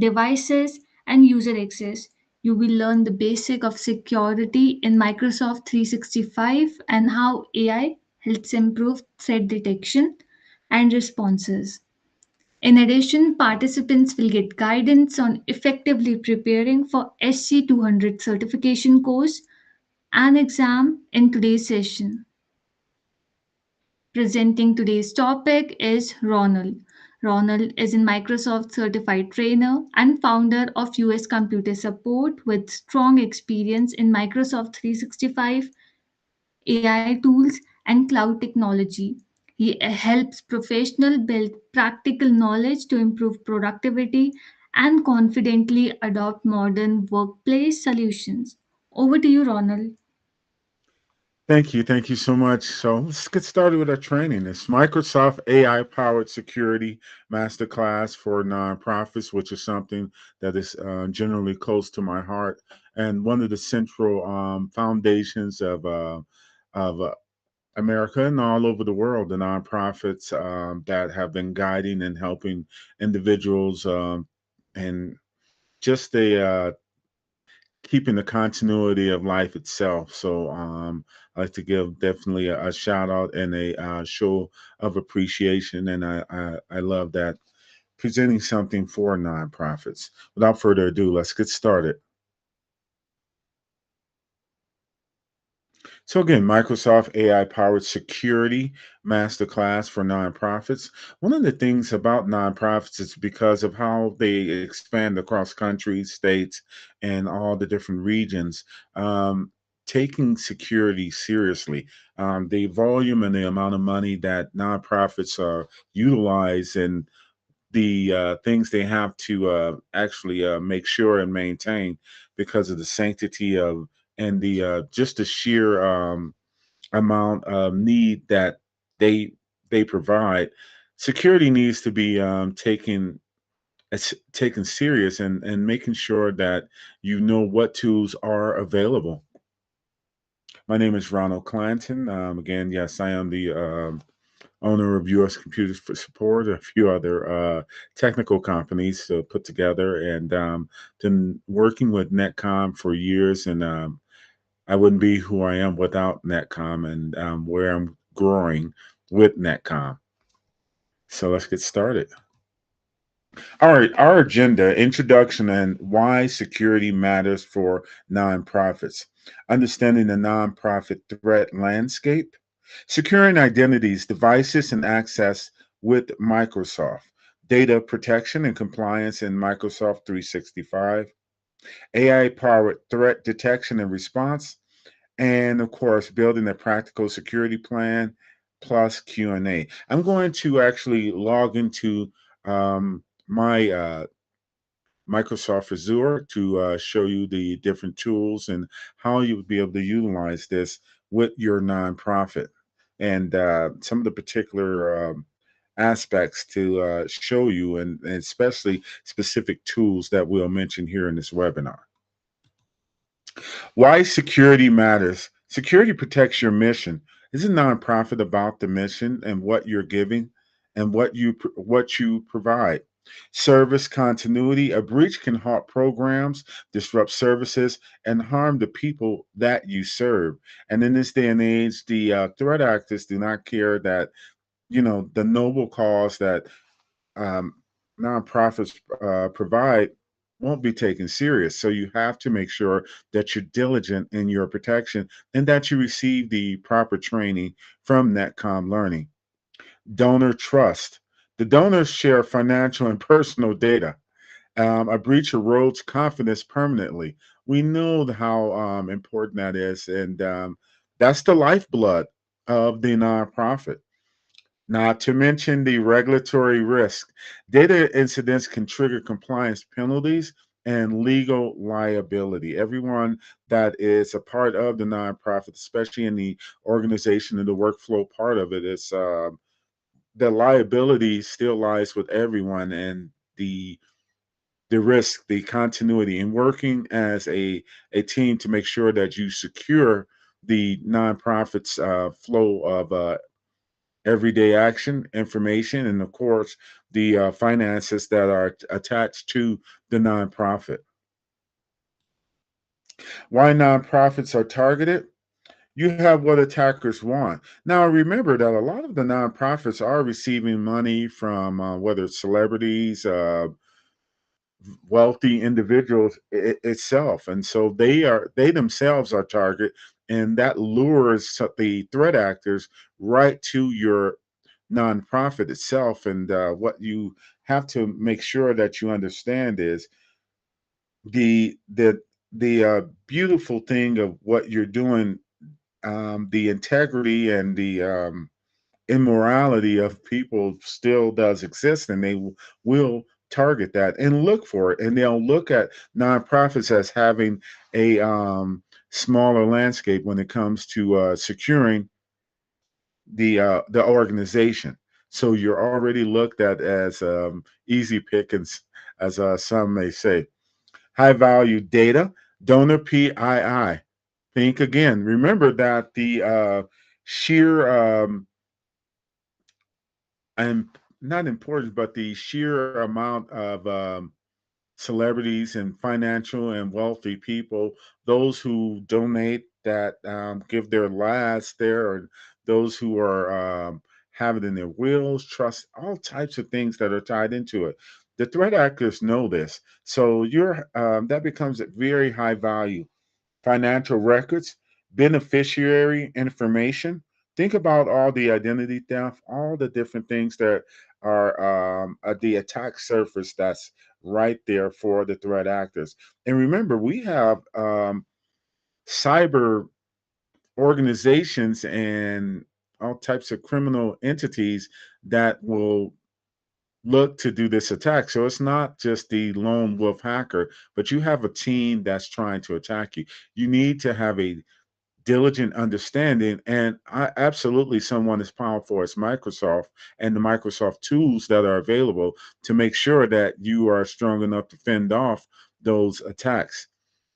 devices, and user access. You will learn the basic of security in Microsoft 365 and how AI helps improve threat detection and responses. In addition, participants will get guidance on effectively preparing for SC200 certification course and exam in today's session. Presenting today's topic is Ronald. Ronald is a Microsoft certified trainer and founder of US Computer Support with strong experience in Microsoft 365, AI tools, and cloud technology. He helps professionals build practical knowledge to improve productivity and confidently adopt modern workplace solutions. Over to you, Ronald. Thank you. Thank you so much. So let's get started with our training. It's Microsoft AI powered security masterclass for nonprofits, which is something that is generally close to my heart and one of the central foundations of America and all over the world, the nonprofits that have been guiding and helping individuals and just keeping the continuity of life itself. So I like to give definitely a shout out and a show of appreciation, and I love that presenting something for nonprofits. Without further ado, let's get started. So again, Microsoft AI powered security masterclass for nonprofits. One of the things about nonprofits is because of how they expand across countries, states, and all the different regions. Taking security seriously, the volume and the amount of money that nonprofits utilize and the things they have to actually make sure and maintain because of the sanctity of and the just the sheer amount of need that they they provide. Security needs to be taken serious and making sure that you know what tools are available. My name is Ronald Clanton. Again, yes, I am the owner of US Computers for Support, a few other technical companies put together, and been working with Netcom for years. And I wouldn't be who I am without Netcom and where I'm growing with Netcom. So let's get started. All right, our agenda introduction and why security matters for nonprofits, understanding the nonprofit threat landscape, securing identities, devices, and access with Microsoft, data protection and compliance in Microsoft 365, AI powered threat detection and response, and of course, building a practical security plan plus Q&A. I'm going to actually log into my Microsoft Azure to show you the different tools and how you would be able to utilize this with your nonprofit and some of the particular aspects to show you and especially specific tools that we'll mention here in this webinar. Why security matters. Security protects your mission. Is a nonprofit about the mission and what you're giving and what you provide? Service continuity. A breach can halt programs, disrupt services, and harm the people that you serve. And in this day and age, the threat actors do not care that the noble cause that um, nonprofits provide won't be taken serious. So you have to make sure that you're diligent in your protection and that you receive the proper training from Netcom Learning. Donor trust. The donors share financial and personal data. A breach erodes confidence permanently. We know how important that is, and that's the lifeblood of the nonprofit. Not to mention the regulatory risk. Data incidents can trigger compliance penalties and legal liability. Everyone that is a part of the nonprofit, especially in the organization and the workflow part of it, is the liability still lies with everyone, and the risk, the continuity, in working as a team to make sure that you secure the nonprofit's flow of everyday action, information, and of course, the finances that are attached to the nonprofit. Why nonprofits are targeted? You have what attackers want. Now, remember that a lot of the nonprofits are receiving money from whether it's celebrities, wealthy individuals itself, and so they themselves are target, and that lures the threat actors right to your nonprofit itself. And what you have to make sure that you understand is the the the beautiful thing of what you're doing, the integrity and the immorality of people still does exist, and they will target that and look for it, and they'll look at nonprofits as having a smaller landscape when it comes to securing the organization. So you're already looked at as easy pickings, as some may say. High value data, donor PII. Think again. Remember that the sheer and not important, but the sheer amount of celebrities and financial and wealthy people, those who donate that give their last there, or those who are have it in their wills, trust, all types of things that are tied into it. The threat actors know this, so you're that becomes a very high value. Financial records, beneficiary information. Think about all the identity theft, all the different things that are the attack surface that's right there for the threat actors. And remember, we have cyber organizations and all types of criminal entities that will look to do this attack. So it's not just the lone wolf hacker, but you have a team that's trying to attack you. You need to have a diligent understanding, and absolutely someone as powerful as Microsoft and the Microsoft tools that are available to make sure that you are strong enough to fend off those attacks.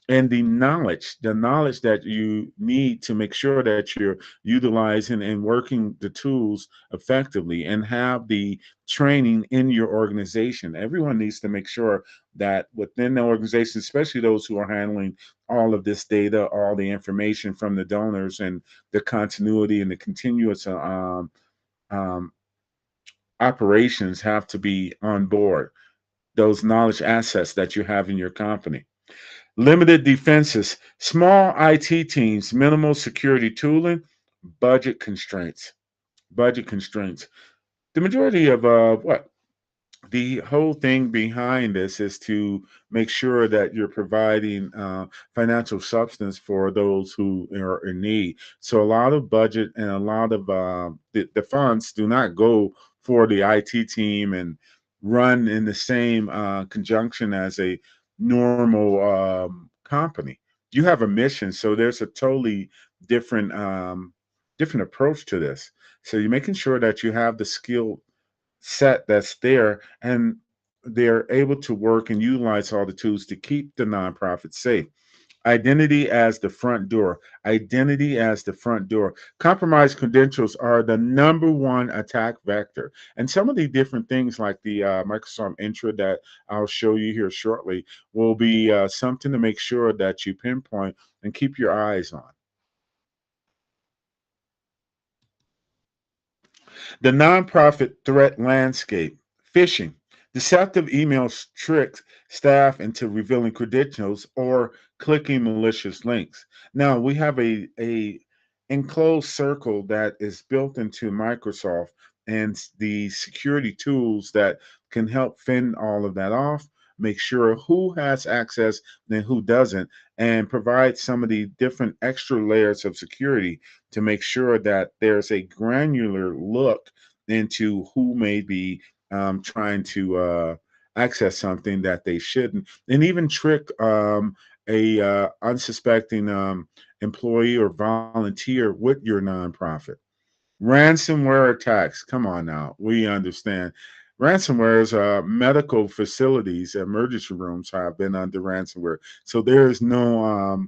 And the knowledge that you need to make sure that you're utilizing and working the tools effectively, and have the training in your organization. Everyone needs to make sure that within the organization, especially those who are handling all of this data, all the information from the donors, and the continuity and the continuous um, operations, have to be on board those knowledge assets that you have in your company. Limited defenses, small IT teams, minimal security tooling, budget constraints. Budget constraints. The majority of what the whole thing behind this is to make sure that you're providing financial substance for those who are in need. So a lot of budget and a lot of the funds do not go for the IT team and run in the same conjunction as a normal company. You have a mission, so there's a totally different different approach to this. So you're making sure that you have the skill set that's there, and they're able to work and utilize all the tools to keep the nonprofit safe. Identity as the front door. Identity as the front door. Compromised credentials are the number one attack vector. And some of the different things like the Microsoft Intra that I'll show you here shortly will be something to make sure that you pinpoint and keep your eyes on. The nonprofit threat landscape, phishing, deceptive emails trick staff into revealing credentials or clicking malicious links. Now we have a enclosed circle that is built into Microsoft, and the security tools that can help fend all of that off, make sure who has access and who doesn't, and provide some of the different extra layers of security to make sure that there's a granular look into who may be trying to access something that they shouldn't, and even trick a unsuspecting employee or volunteer with your nonprofit. Ransomware attacks. Come on now, we understand. Ransomware is medical facilities, emergency rooms have been under ransomware. So there is no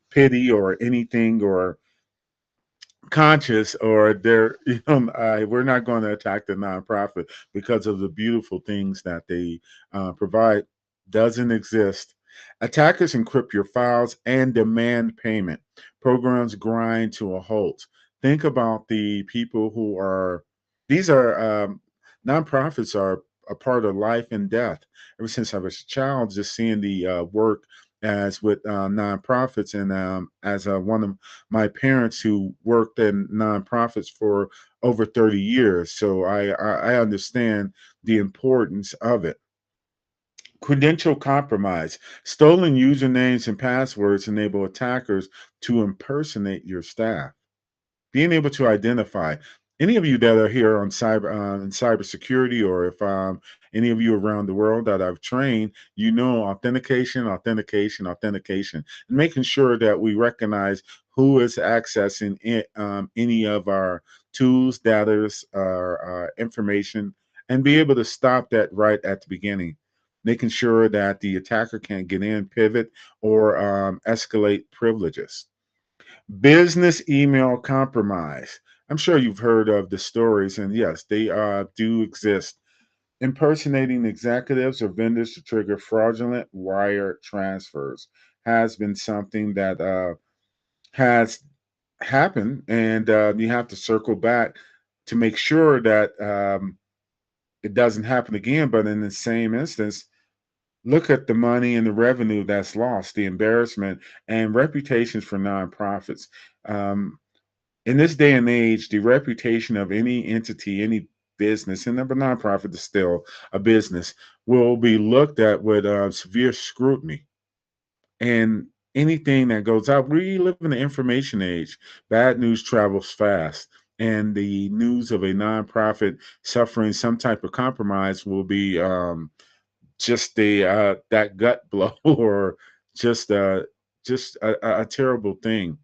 pity or anything or conscious, or they're we're not going to attack the nonprofit because of the beautiful things that they provide doesn't exist. Attackers encrypt your files and demand payment. Programs grind to a halt. Think about the people who are these are nonprofits are a part of life and death. Ever since I was a child, just seeing the work as with nonprofits, and as one of my parents who worked in nonprofits for over 30 years. So I understand the importance of it. Credential compromise. Stolen usernames and passwords enable attackers to impersonate your staff. Being able to identify any of you that are here on in cybersecurity, or if any of you around the world that I've trained, authentication, authentication, authentication, and making sure that we recognize who is accessing any of our tools, data, or information, and be able to stop that right at the beginning. Making sure that the attacker can't get in, pivot, or escalate privileges. Business email compromise. I'm sure you've heard of the stories, and yes, they do exist. Impersonating executives or vendors to trigger fraudulent wire transfers has been something that has happened, and you have to circle back to make sure that it doesn't happen again. But in the same instance, look at the money and the revenue that's lost, the embarrassment and reputations for nonprofits. Um, in this day and age, the reputation of any entity, any business, and a nonprofit is still a business, will be looked at with severe scrutiny. And anything that goes out, we live in the information age. Bad news travels fast. And the news of a nonprofit suffering some type of compromise will be just that gut blow, or just a terrible thing.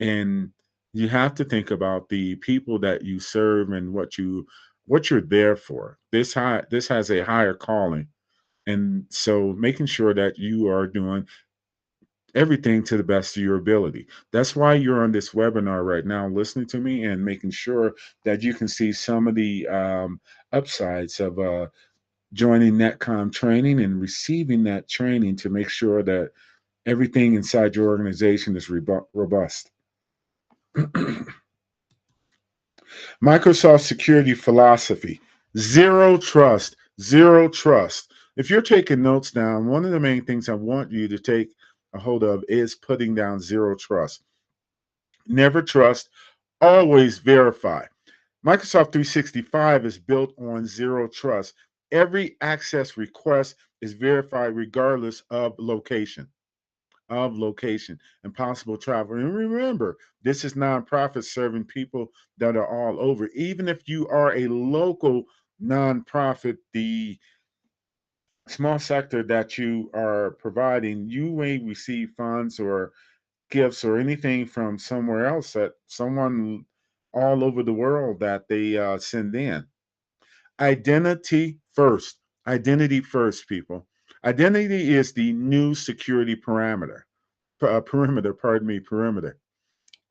And you have to think about the people that you serve and what you're there for. This has a higher calling, and so making sure that you are doing everything to the best of your ability. That's why you're on this webinar right now, listening to me and making sure that you can see some of the upsides of joining netcom training and receiving that training to make sure that everything inside your organization is robust. Microsoft security philosophy: zero trust, zero trust. If you're taking notes down, one of the main things I want you to take a hold of is putting down zero trust. Never trust, always verify. Microsoft 365 is built on zero trust. Every access request is verified regardless of location and possible travel. And remember, this is nonprofit serving people that are all over. Even if you are a local nonprofit, the small sector that you are providing, you may receive funds or gifts or anything from somewhere else, that someone all over the world that they send in. Identity first. Identity first, people. Identity is the new security perimeter.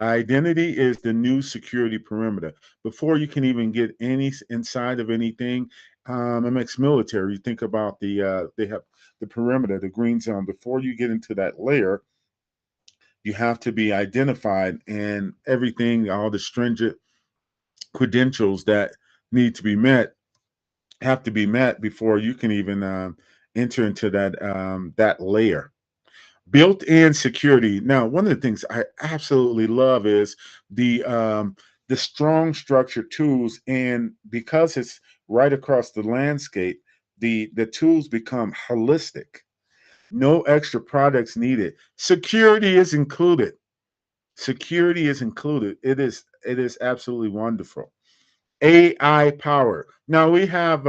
Identity is the new security perimeter. Before you can even get inside of anything, MX military, you think about they have the perimeter, the green zone. Before you get into that layer, you have to be identified, and everything, all the stringent credentials that need to be met have to be met before you can even enter into that layer. Built-in security. Now, one of the things I absolutely love is the strong structured tools, and because it's right across the landscape, the tools become holistic. No extra products needed. Security is included. Security is included. It is absolutely wonderful. AI power. Now we have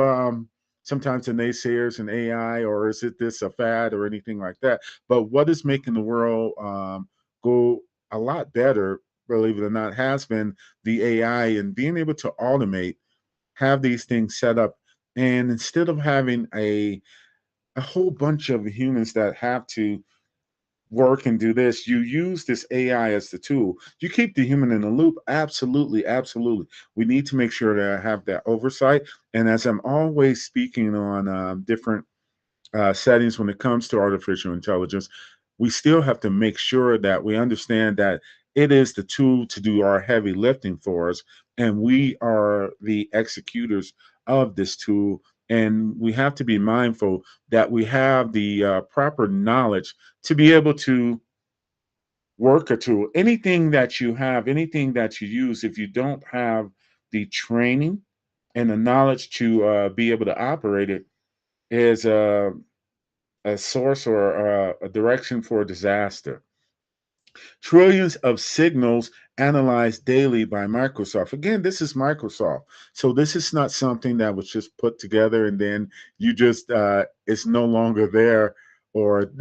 sometimes the naysayers in AI, or is it this a fad or anything like that? But what is making the world go a lot better, believe it or not, has been the AI and being able to automate, have these things set up, and instead of having a whole bunch of humans that have to work and do this, you use this AI as the tool. You keep the human in the loop. Absolutely, absolutely. We need to make sure that I have that oversight. And as I'm always speaking on different settings when it comes to artificial intelligence, we still have to make sure that we understand that it is the tool to do our heavy lifting for us, and we are the executors of this tool. And we have to be mindful that we have the proper knowledge to be able to work a tool. Anything that you have, anything that you use, if you don't have the training and the knowledge to be able to operate it, is a source or a direction for disaster. Trillions of signals analyzed daily by Microsoft. Again, this is Microsoft. So this is not something that was just put together and then you just it's no longer there. Or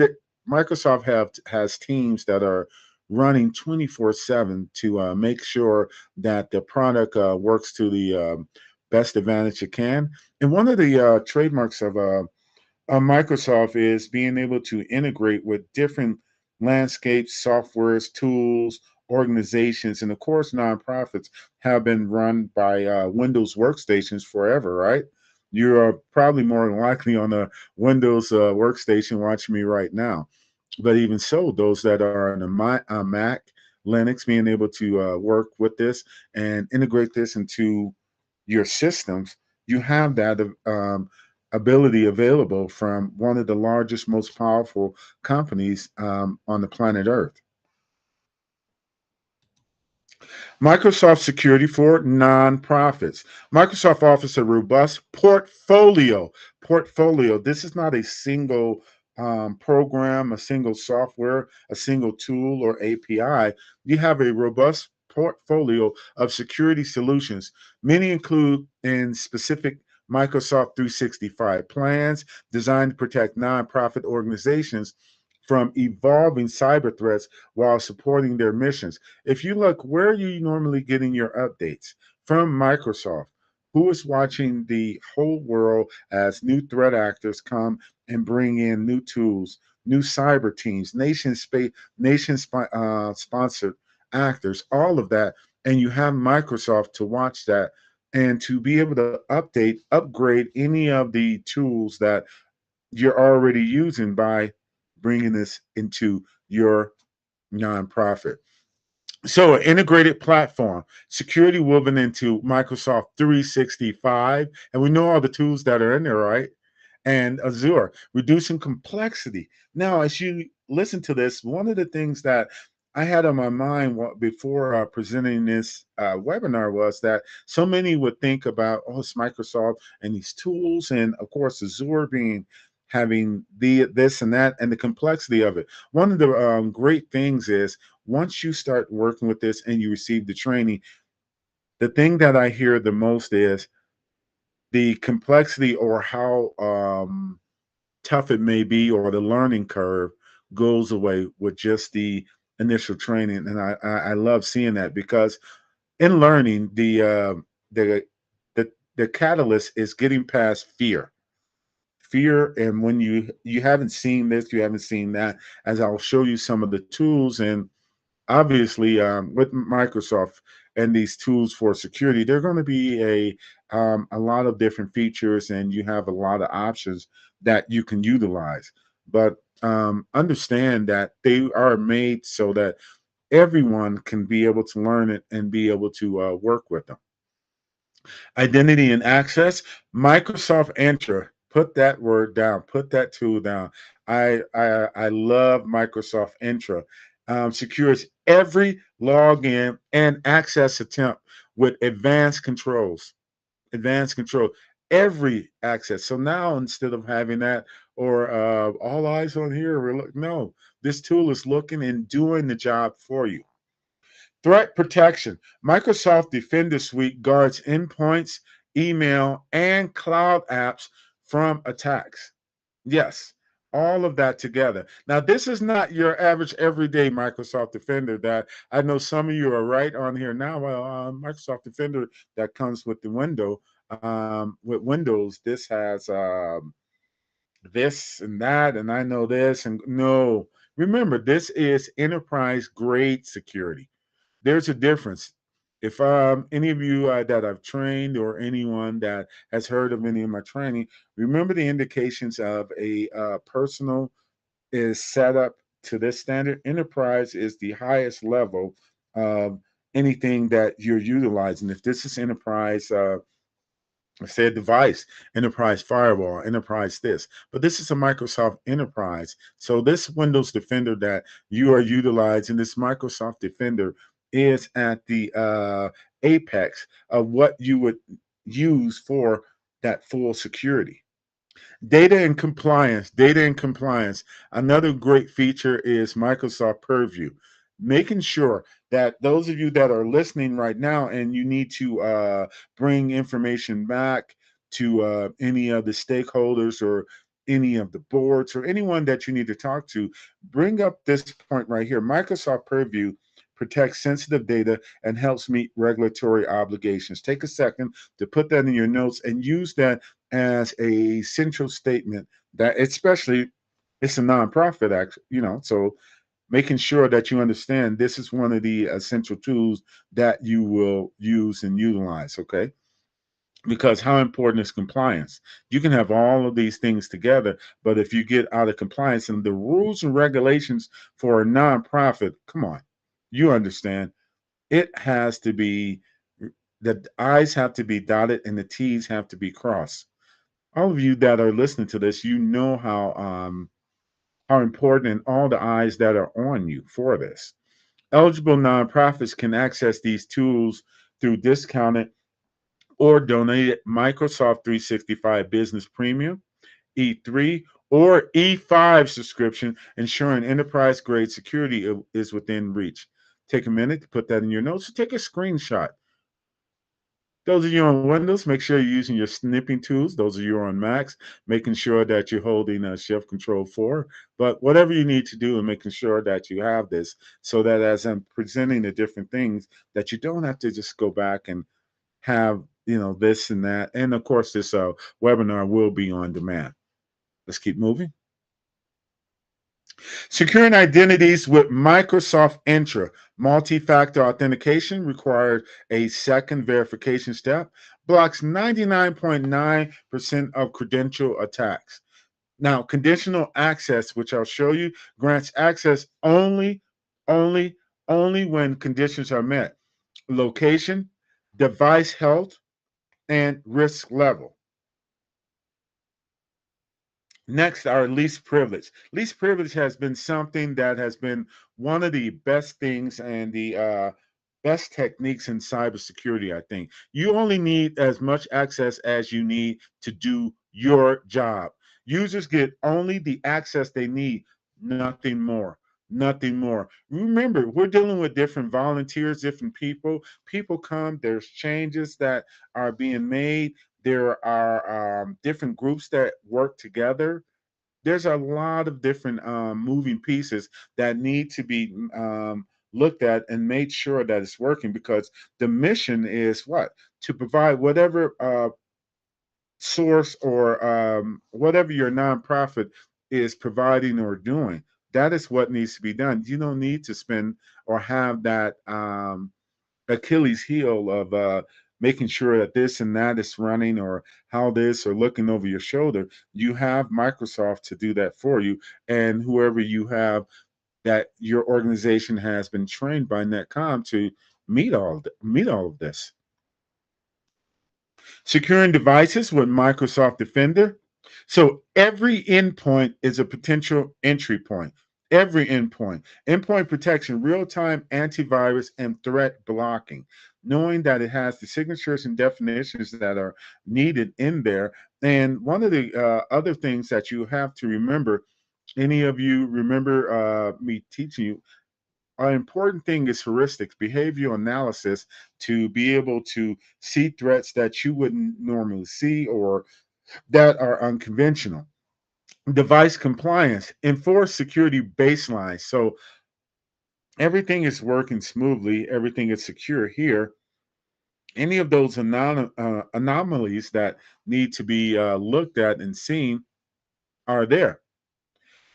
Microsoft has teams that are running 24/7 to make sure that the product works to the best advantage it can. And one of the trademarks of Microsoft is being able to integrate with different landscapes, softwares, tools, organizations, and of course, nonprofits have been run by Windows workstations forever, right? You are probably more than likely on a Windows workstation watching me right now. But even so, those that are on a Mac, Linux, being able to work with this and integrate this into your systems, you have that ability available from one of the largest, most powerful companies on the planet Earth. Microsoft Security for nonprofits. Microsoft offers a robust portfolio. Portfolio. This is not a single program, a single software, a single tool, or API. You have a robust portfolio of security solutions. Many include in specific Microsoft 365 plans designed to protect nonprofit organizations from evolving cyber threats while supporting their missions. If you look, where are you normally getting your updates? From Microsoft, who is watching the whole world as new threat actors come and bring in new tools, new cyber teams, sponsored actors, all of that. And you have Microsoft to watch that and to be able to update, upgrade any of the tools that you're already using by bringing this into your nonprofit. So, an integrated platform, security woven into Microsoft 365, and we know all the tools that are in there, right? And Azure, reducing complexity. Now, as you listen to this, one of the things that I had on my mind before presenting this webinar was that so many would think about, oh, it's Microsoft and these tools, and of course, Azure being having the this and that, and the complexity of it. One of the great things is once you start working with this and you receive the training, the thing that I hear the most is the complexity or how tough it may be or the learning curve goes away with just the initial training. And I love seeing that because in learning, the the catalyst is getting past fear. And when you haven't seen this, you haven't seen that, as I'll show you some of the tools. And obviously with Microsoft and these tools for security, there are going to be a lot of different features, and you have a lot of options that you can utilize. But understand that they are made so that everyone can be able to learn it and be able to work with them. Identity and access, Microsoft Entra. Put that word down. Put that tool down. I love Microsoft Entra. Secures every login and access attempt with advanced controls. Advanced control. Every access. So now instead of having that or all eyes on here, no, this tool is looking and doing the job for you. Threat protection. Microsoft Defender Suite guards endpoints, email, and cloud apps from attacks. Yes, all of that together. Now, this is not your average everyday Microsoft Defender that I know some of you are right on here now. Well, Microsoft Defender that comes with the window, with Windows, this has this and that, and I know this. And no, Remember, this is enterprise grade security. There's a difference. If any of you that I've trained or anyone that has heard of any of my training, remember the indications of a personal is set up to this standard. Enterprise is the highest level of anything that you're utilizing. If this is enterprise, say a device, enterprise firewall, enterprise this, but this is a Microsoft enterprise. So this Windows Defender that you are utilizing, this Microsoft Defender, is at the apex of what you would use for that full security. Data and compliance. Another great feature is Microsoft Purview. Making sure that those of you that are listening right now and you need to bring information back to any of the stakeholders or any of the boards or anyone that you need to talk to, bring up this point right here. Microsoft Purview protects sensitive data and helps meet regulatory obligations. Take a second to put that in your notes and use that as a central statement that especially it's a nonprofit act, so making sure that you understand this is one of the essential tools that you will use and utilize, okay? Because how important is compliance? You can have all of these things together, but if you get out of compliance and the rules and regulations for a nonprofit, come on, you understand, it has to be, the I's have to be dotted and the T's have to be crossed. All of you that are listening to this, you know how important and all the eyes that are on you for this. Eligible nonprofits can access these tools through discounted or donated Microsoft 365 Business Premium, E3, or E5 subscription, ensuring enterprise grade security is within reach. Take a minute to put that in your notes. Take a screenshot. Those of you on Windows, make sure you're using your snipping tools. Those of you on Macs, making sure that you're holding Shift Control 4. But whatever you need to do and making sure that you have this so that as I'm presenting the different things, that you don't have to just go back and have, this and that. And of course, this webinar will be on demand. Let's keep moving. Securing identities with Microsoft Entra. Multi-factor authentication requires a second verification step, blocks 99.9% of credential attacks. Now, conditional access, which I'll show you, grants access only, only when conditions are met. Location, device health, and risk level. Next, our least privilege. Least privilege has been something that has been one of the best things and the best techniques in cybersecurity, I think. You only need as much access as you need to do your job. Users get only the access they need, nothing more. Nothing more. Remember, we're dealing with different volunteers, different people. People come, there's changes that are being made. There are different groups that work together. There's a lot of different moving pieces that need to be looked at and made sure that it's working because the mission is what? To provide whatever source or whatever your nonprofit is providing or doing. That is what needs to be done. You don't need to spend or have that Achilles heel of making sure that this and that is running or how this or looking over your shoulder. You have Microsoft to do that for you, and whoever you have that your organization has been trained by Netcom to meet all of this. Securing devices with Microsoft Defender. So every endpoint is a potential entry point. Every endpoint. Endpoint protection, real-time antivirus, and threat blocking. Knowing that it has the signatures and definitions that are needed in there. And one of the other things that you have to remember, any of you remember me teaching you, an important thing is heuristics, behavioral analysis, to be able to see threats that you wouldn't normally see or that are unconventional. Device compliance, enforce security baselines. So everything is working smoothly, everything is secure here. Any of those anomalies that need to be looked at and seen are there.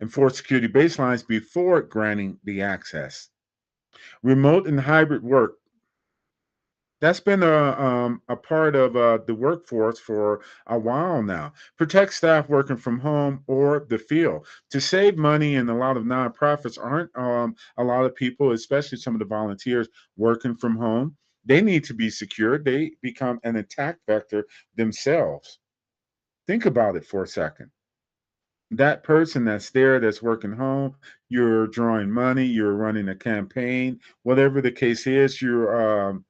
enforce security baselines before granting the access. Remote and hybrid work, that's been a part of the workforce for a while now. Protect staff working from home or the field. To save money, and a lot of nonprofits aren't a lot of people, especially some of the volunteers working from home. They need to be secured. They become an attack vector themselves. Think about it for a second. That person that's there, that's working home, you're drawing money, you're running a campaign, whatever the case is, you're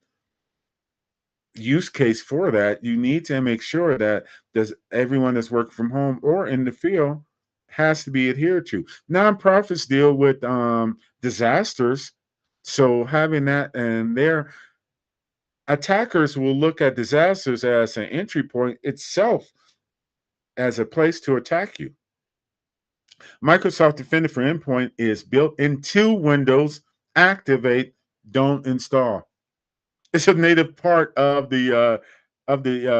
use case for that, you need to make sure that does everyone that's working from home or in the field has to be adhered to. Nonprofits deal with disasters, so having that, and their attackers will look at disasters as an entry point itself, as a place to attack you. Microsoft Defender for Endpoint is built into Windows. Activate, don't install. It's a native part of the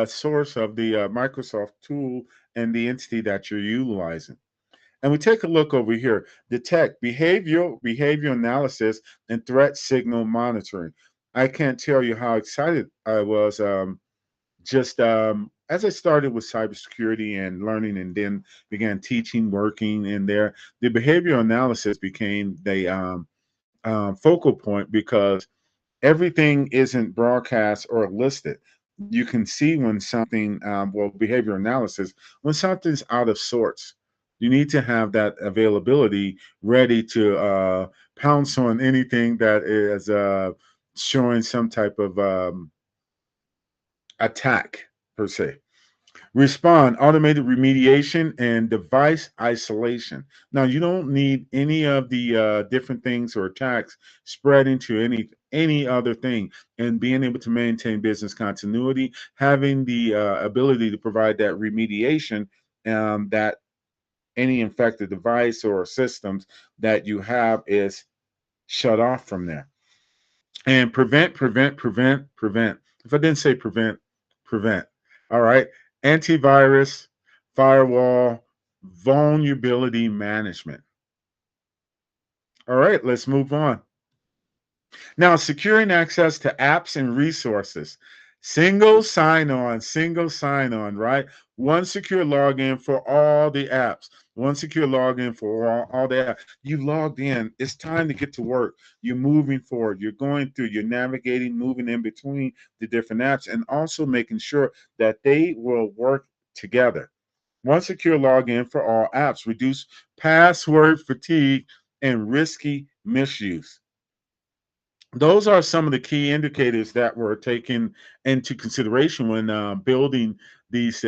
source of the Microsoft tool and the entity that you're utilizing. And we take a look over here. Detect behavior analysis and threat signal monitoring. I can't tell you how excited I was just as I started with cybersecurity and learning, and then began teaching, working in there. The behavioral analysis became the focal point because everything isn't broadcast or listed. You can see when something, well, behavior analysis, when something's out of sorts. You need to have that availability ready to pounce on anything that is showing some type of attack, per se. Respond, automated remediation, and device isolation. Now, you don't need any of the different things or attacks spreading to any other thing, and being able to maintain business continuity, having the ability to provide that remediation, that any infected device or systems that you have is shut off from there. And prevent. If I didn't say prevent, prevent. All right. Antivirus, firewall, vulnerability management. All right, let's move on. Now, securing access to apps and resources. Single sign on, right? One secure login for all the apps. One secure login for all the apps. You logged in. It's time to get to work. You're moving forward. You're going through, you're navigating, moving in between the different apps, and also making sure that they will work together. One secure login for all apps. Reduce password fatigue and risky misuse. Those are some of the key indicators that were taken into consideration when building these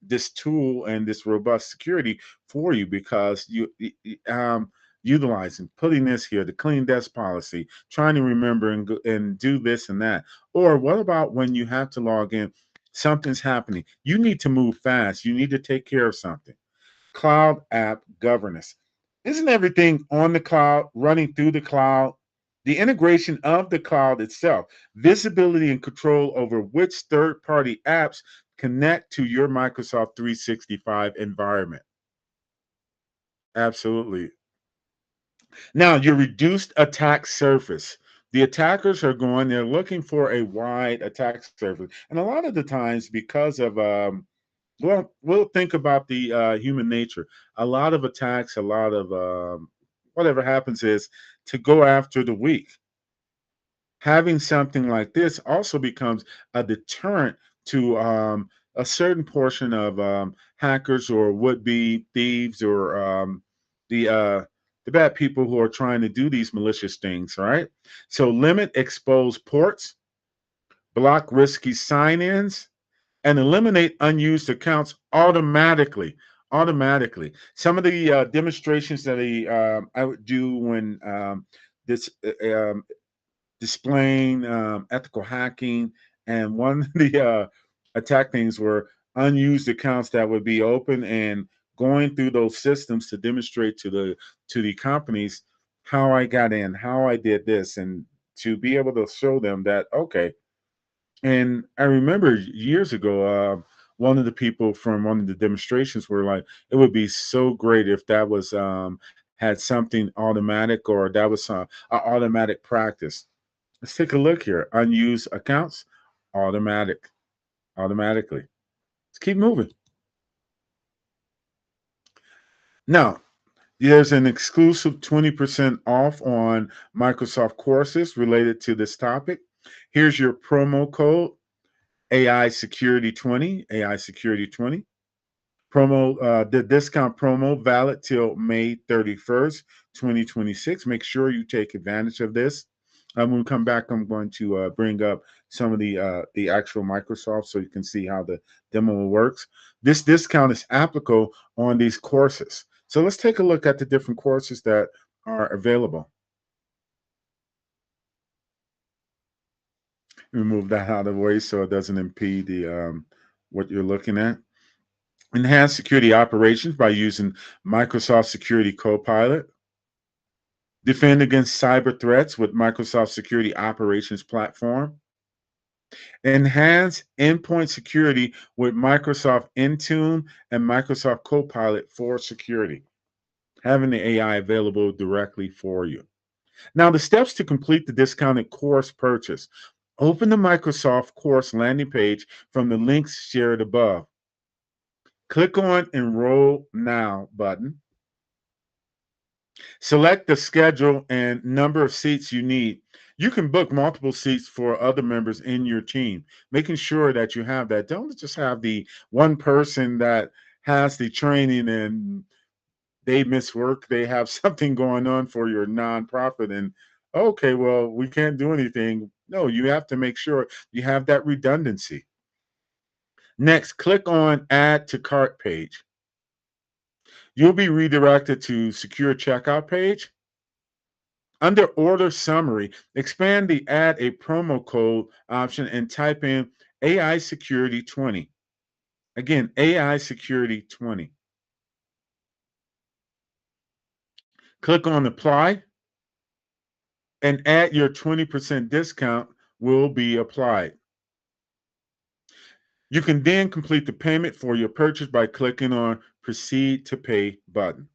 this tool and this robust security for you, because utilizing, putting this here, the clean desk policy, trying to remember and do this and that. Or what about when you have to log in, something's happening, you need to move fast, you need to take care of something. Cloud app governance. Isn't everything on the cloud, running through the cloud? The integration of the cloud itself, visibility and control over which third party apps connect to your Microsoft 365 environment. Absolutely. Now, your reduced attack surface. The attackers are going, they're looking for a wide attack surface. And a lot of the times, because of well, we'll think about the human nature. A lot of attacks, a lot of whatever happens is to go after the weak. Having something like this also becomes a deterrent to a certain portion of hackers or would-be thieves, or the uh, the bad people who are trying to do these malicious things. Right. So limit exposed ports, block risky sign-ins, and eliminate unused accounts automatically. Automatically. Some of the demonstrations that I would do when this displaying ethical hacking, and one of the attack things were unused accounts that would be open, and going through those systems to demonstrate to the companies how I got in, how I did this, and to be able to show them that, okay. And I remember years ago, one of the people from one of the demonstrations were like, it would be so great if that was had something automatic, or that was a automatic practice. Let's take a look here. Unused accounts, automatic, automatically. Let's keep moving. Now, there's an exclusive 20% off on Microsoft courses related to this topic. Here's your promo code, AI Security 20, AI Security 20. The discount promo valid till May 31st, 2026. Make sure you take advantage of this. When we come back, I'm going to bring up some of the actual Microsoft so you can see how the demo works. This discount is applicable on these courses. So let's take a look at the different courses that are available. Remove that out of the way so it doesn't impede the what you're looking at. Enhance security operations by using Microsoft Security Copilot. Defend against cyber threats with Microsoft Security Operations Platform. Enhance endpoint security with Microsoft Intune and Microsoft Copilot for security, having the AI available directly for you. Now, the steps to complete the discounted course purchase. Open the Microsoft course landing page from the links shared above. Click on Enroll Now button. Select the schedule and number of seats you need. You can book multiple seats for other members in your team, making sure that you have that. Don't just have the one person that has the training and they miss work, they have something going on for your nonprofit, and okay, well, we can't do anything. No, you have to make sure you have that redundancy. Next, click on Add to Cart page. You'll be redirected to Secure Checkout page. Under Order Summary, expand the Add a Promo Code option and type in AI Security 20. Again, AI Security 20. Click on Apply, and add your 20% discount will be applied. You can then complete the payment for your purchase by clicking on Proceed to Pay button.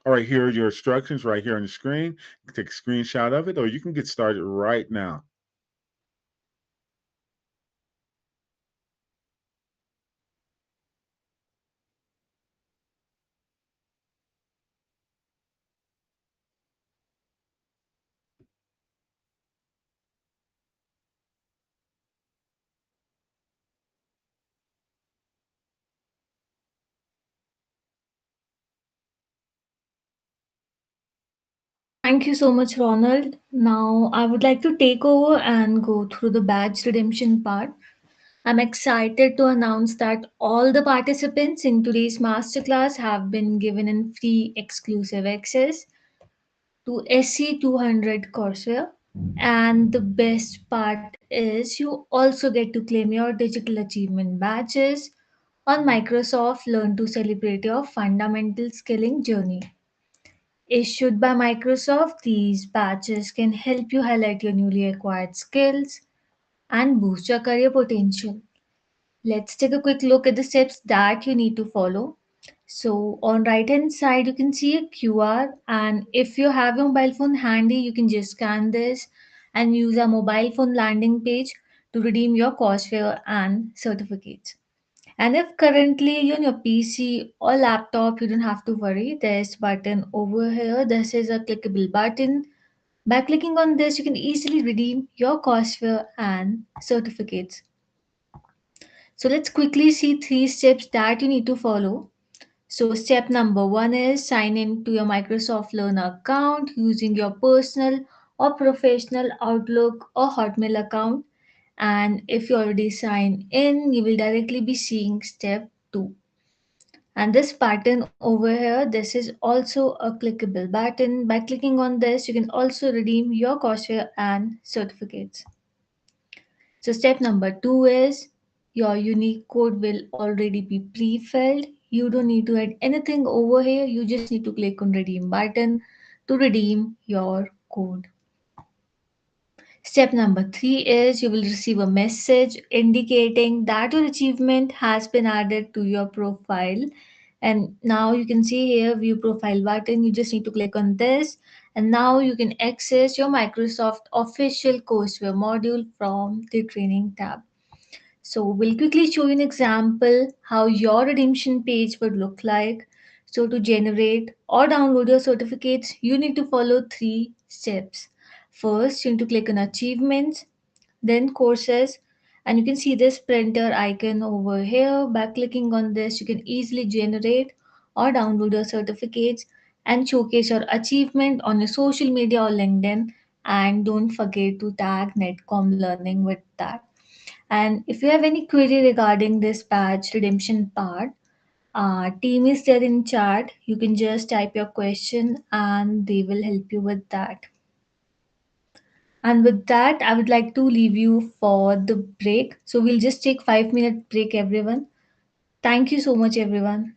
All right, here are your instructions right here on the screen. You can take a screenshot of it, or you can get started right now. Thank you so much, Ronald. Now, I would like to take over and go through the badge redemption part. I'm excited to announce that all the participants in today's masterclass have been given in free exclusive access to SC200 courseware. And the best part is you also get to claim your digital achievement badges on Microsoft Learn to Celebrate Your Fundamental Skilling Journey. Issued by Microsoft, these badges can help you highlight your newly acquired skills and boost your career potential. Let's take a quick look at the steps that you need to follow. So on right hand side you can see a QR, and if you have your mobile phone handy you can just scan this and use a mobile phone landing page to redeem your courseware and certificates. And if currently you're on your PC or laptop, you don't have to worry. There's button over here. This is a clickable button. By clicking on this, you can easily redeem your courseware and certificates. So let's quickly see three steps that you need to follow. So step number one is sign in to your Microsoft Learner account using your personal or professional Outlook or Hotmail account. And if you already sign in, you will directly be seeing step two. And this button over here, this is also a clickable button. By clicking on this, you can also redeem your courseware and certificates. So step number two is your unique code will already be pre-filled. You don't need to add anything over here. You just need to click on redeem button to redeem your code. Step number three is you will receive a message indicating that your achievement has been added to your profile. And now you can see here view profile button. You just need to click on this, and now you can access your Microsoft official courseware module from the training tab. So we'll quickly show you an example how your redemption page would look like. So to generate or download your certificates, you need to follow three steps. First, you need to click on achievements, then courses, and you can see this printer icon over here. By clicking on this, you can easily generate or download your certificates and showcase your achievement on your social media or LinkedIn. And don't forget to tag Netcom Learning with that. And if you have any query regarding this badge redemption part, team is there in chat. You can just type your question and they will help you with that. And with that, I would like to leave you for the break. So we'll just take 5 minute break, everyone. Thank you so much, everyone.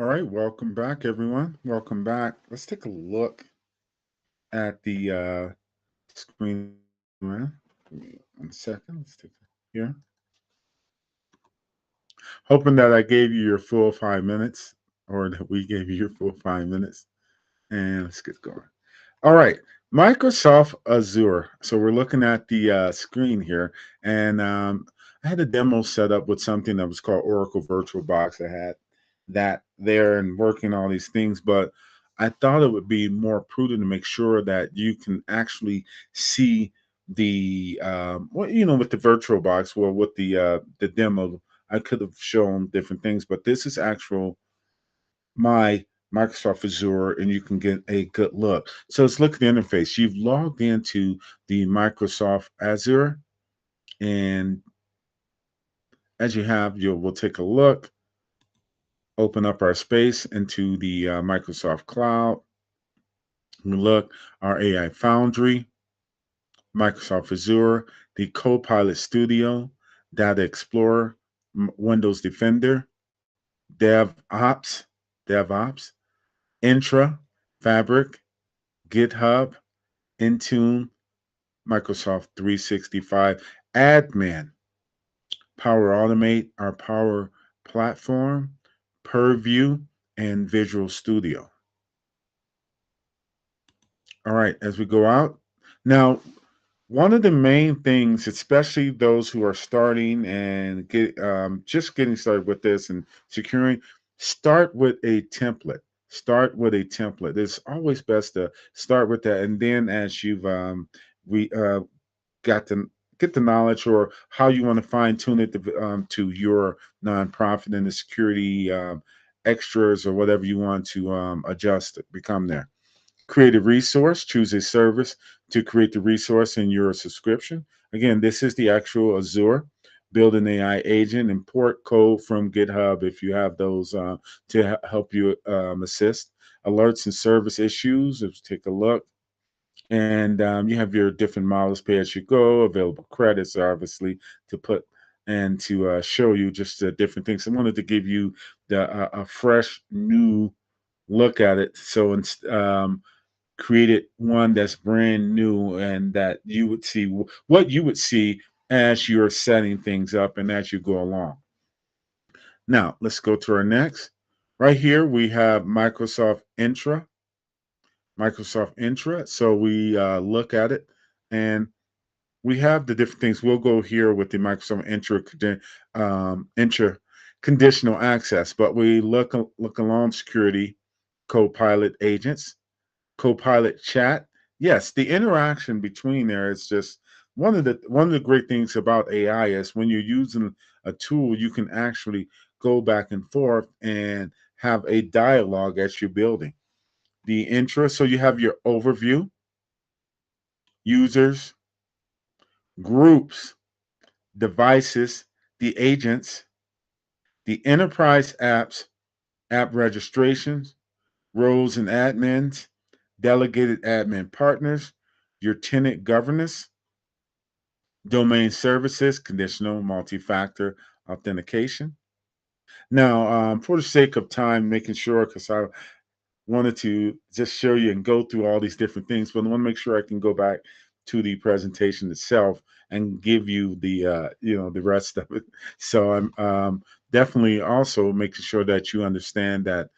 All right, welcome back, everyone. Welcome back. Let's take a look at the screen. Man. Give me 1 second. Let's take it here. Hoping that I gave you your full 5 minutes, or that we gave you your full 5 minutes. And let's get going. All right, Microsoft Azure. So we're looking at the screen here, and I had a demo set up with something that was called Oracle VirtualBox. I had that there and working all these things, but I thought it would be more prudent to make sure that you can actually see the well, with the VirtualBox, well, with the demo, I could have shown different things, but this is actual my Microsoft Azure, and you can get a good look. So let's look at the interface. You've logged into the Microsoft Azure, and as you have, we'll take a look, open up our space into the Microsoft Cloud. We look our AI Foundry, Microsoft Azure, the Copilot Studio, Data Explorer, Windows Defender, DevOps, Intra, Fabric, GitHub, Intune, Microsoft 365, Admin, Power Automate, our Power Platform, Purview, and Visual Studio. All right, as we go out. Now, one of the main things, especially those who are starting and just getting started with this and securing, start with a template. Start with a template. It's always best to start with that, and then as you've we got to get the knowledge or how you want to fine tune it to your nonprofit and the security extras or whatever you want to adjust it, become there. Create a resource, choose a service to create the resource in your subscription. Again, this is the actual Azure. Build an AI agent, import code from GitHub if you have those to help you assist. Alerts and service issues, let's take a look. And you have your different models, pay as you go, available credits, obviously, to put and to show you just different things. I wanted to give you a fresh, new look at it. So created one that's brand new and that you would see what you would see as you're setting things up and as you go along. Now, let's go to our next. Right here, we have Microsoft Intra. So we look at it and we have the different things. We'll go here with the Microsoft Intra conditional access, but we look along security, Copilot agents, Copilot chat. Yes, the interaction between there is just one of the great things about AI is when you're using a tool, you can actually go back and forth and have a dialogue as you're building. The intro, so you have your overview, users, groups, devices, the agents, the enterprise apps, app registrations, roles and admins, delegated admin partners, your tenant governance, domain services, conditional multi-factor authentication. Now, for the sake of time, making sure, because I wanted to just show you and go through all these different things, but I want to make sure I can go back to the presentation itself and give you the rest of it. So I'm definitely also making sure that you understand that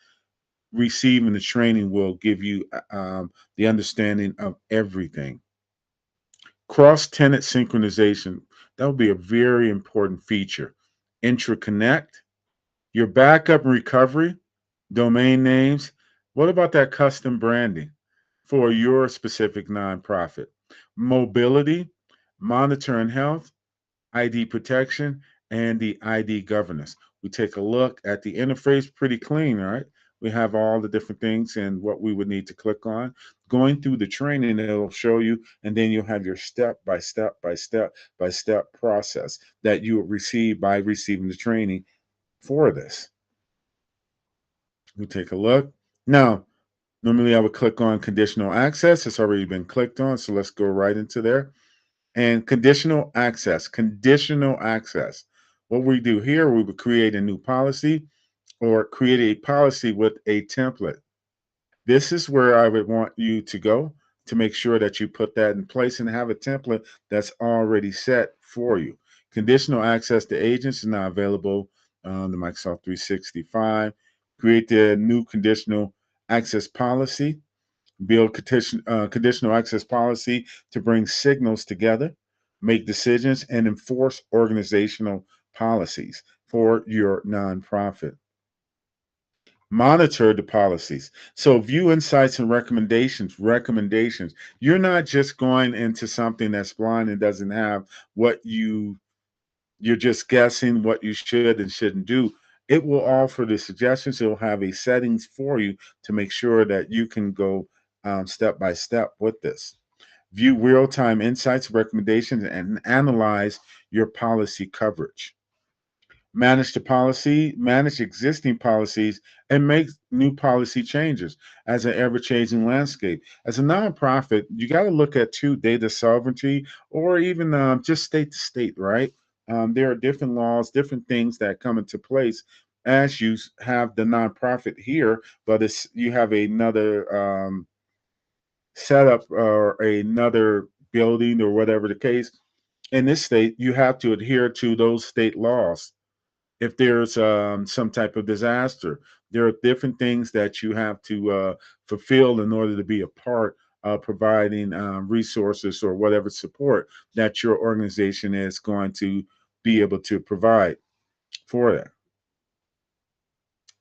receiving the training will give you the understanding of everything. Cross-tenant synchronization, that would be a very important feature. Intra-connect, your backup and recovery, domain names. What about that custom branding for your specific nonprofit? Mobility, monitoring health, ID protection, and the ID governance. We take a look at the interface, pretty clean, right? We have all the different things and what we would need to click on. Going through the training, it'll show you, and then you'll have your step by step by step by step process that you will receive by receiving the training for this. We take a look. Now, normally I would click on conditional access. It's already been clicked on, so let's go right into there. And conditional access. What we do here, we would create a new policy or create a policy with a template. This is where I would want you to go to make sure that you put that in place and have a template that's already set for you. Conditional access to agents is now available on the Microsoft 365. Create the new conditional access policy. Build conditional access policy to bring signals together, make decisions, and enforce organizational policies for your nonprofit. Monitor the policies. So view insights and recommendations. You're not just going into something that's blind and doesn't have what you're just guessing what you should and shouldn't do. It will offer the suggestions. It will have a settings for you to make sure that you can go step by step with this. View real-time insights, recommendations, and analyze your policy coverage. Manage existing policies, and make new policy changes as an ever-changing landscape. As a nonprofit, you got to look at too data sovereignty, or even just state to state, right? There are different laws, different things that come into place as you have the nonprofit here, but it's you have another setup or another building or whatever the case. In this state, you have to adhere to those state laws if there's some type of disaster. There are different things that you have to fulfill in order to be a part of providing resources or whatever support that your organization is going to be able to provide for that.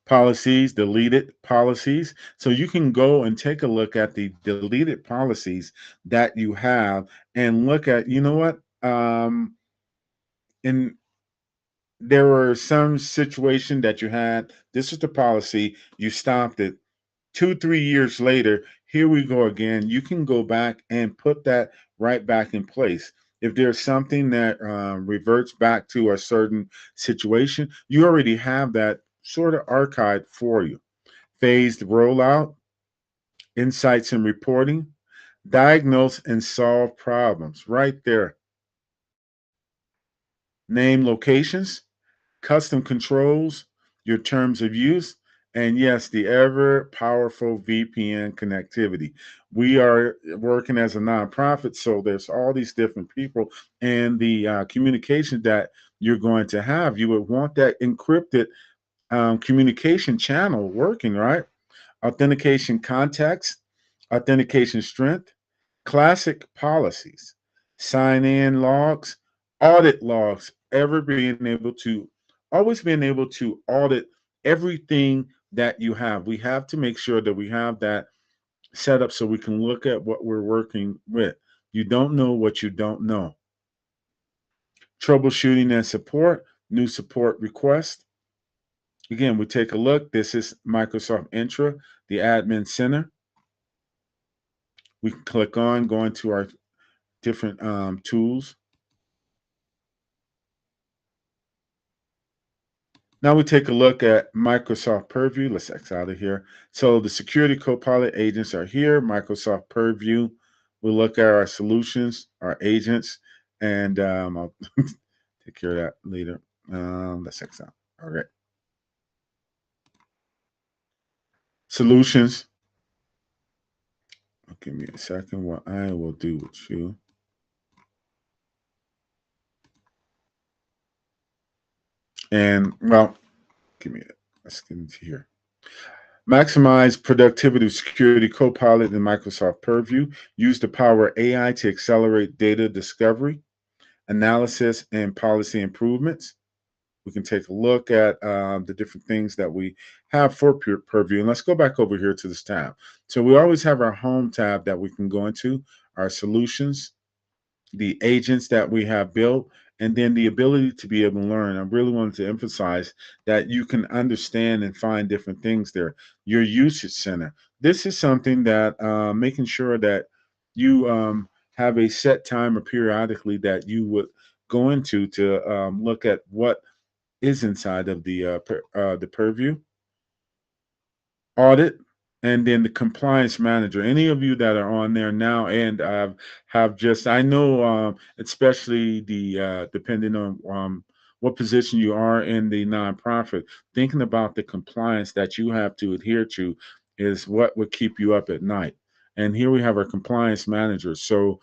Policies, deleted policies. So you can go and take a look at the deleted policies that you have and look at, you know what? In there were some situation that you had. This is the policy. You stopped it. 2, 3 years later, here we go again. You can go back and put that right back in place. If there's something that reverts back to a certain situation, you already have that sort of archived for you. Phased rollout, insights and reporting, diagnose and solve problems right there. Name locations, custom controls, your terms of use, and yes, the ever powerful VPN connectivity. We are working as a nonprofit, so there's all these different people, and the communication that you're going to have, you would want that encrypted communication channel working, right? Authentication context, authentication strength, classic policies, sign in logs, audit logs, ever being able to always being able to audit everything that you have. We have to make sure that we have that set up so we can look at what we're working with. You don't know what you don't know. Troubleshooting and support, new support request. Again, we take a look. This is Microsoft Intra, the admin center. We can click on, go into our different tools. Now we take a look at Microsoft Purview. Let's X out of here. So the security copilot agents are here, Microsoft Purview. We look at our solutions, our agents, and I'll take care of that later. Let's X out. All right. Solutions. Give me a second. What I will do with you. And well, give me a let's get into here. Maximize productivity of Security Copilot in Microsoft Purview. Use the power of AI to accelerate data discovery, analysis, and policy improvements. We can take a look at the different things that we have for Purview. And let's go back over here to this tab. So we always have our home tab that we can go into, our solutions, the agents that we have built, and then the ability to be able to learn. I really wanted to emphasize that you can understand and find different things there. Your usage center. This is something that making sure that you have a set time or periodically that you would go into to look at what is inside of the purview audit, and then the compliance manager. Any of you that are on there now and have just, I know, especially the depending on what position you are in the nonprofit, thinking about the compliance that you have to adhere to is what would keep you up at night. And here we have our compliance manager. So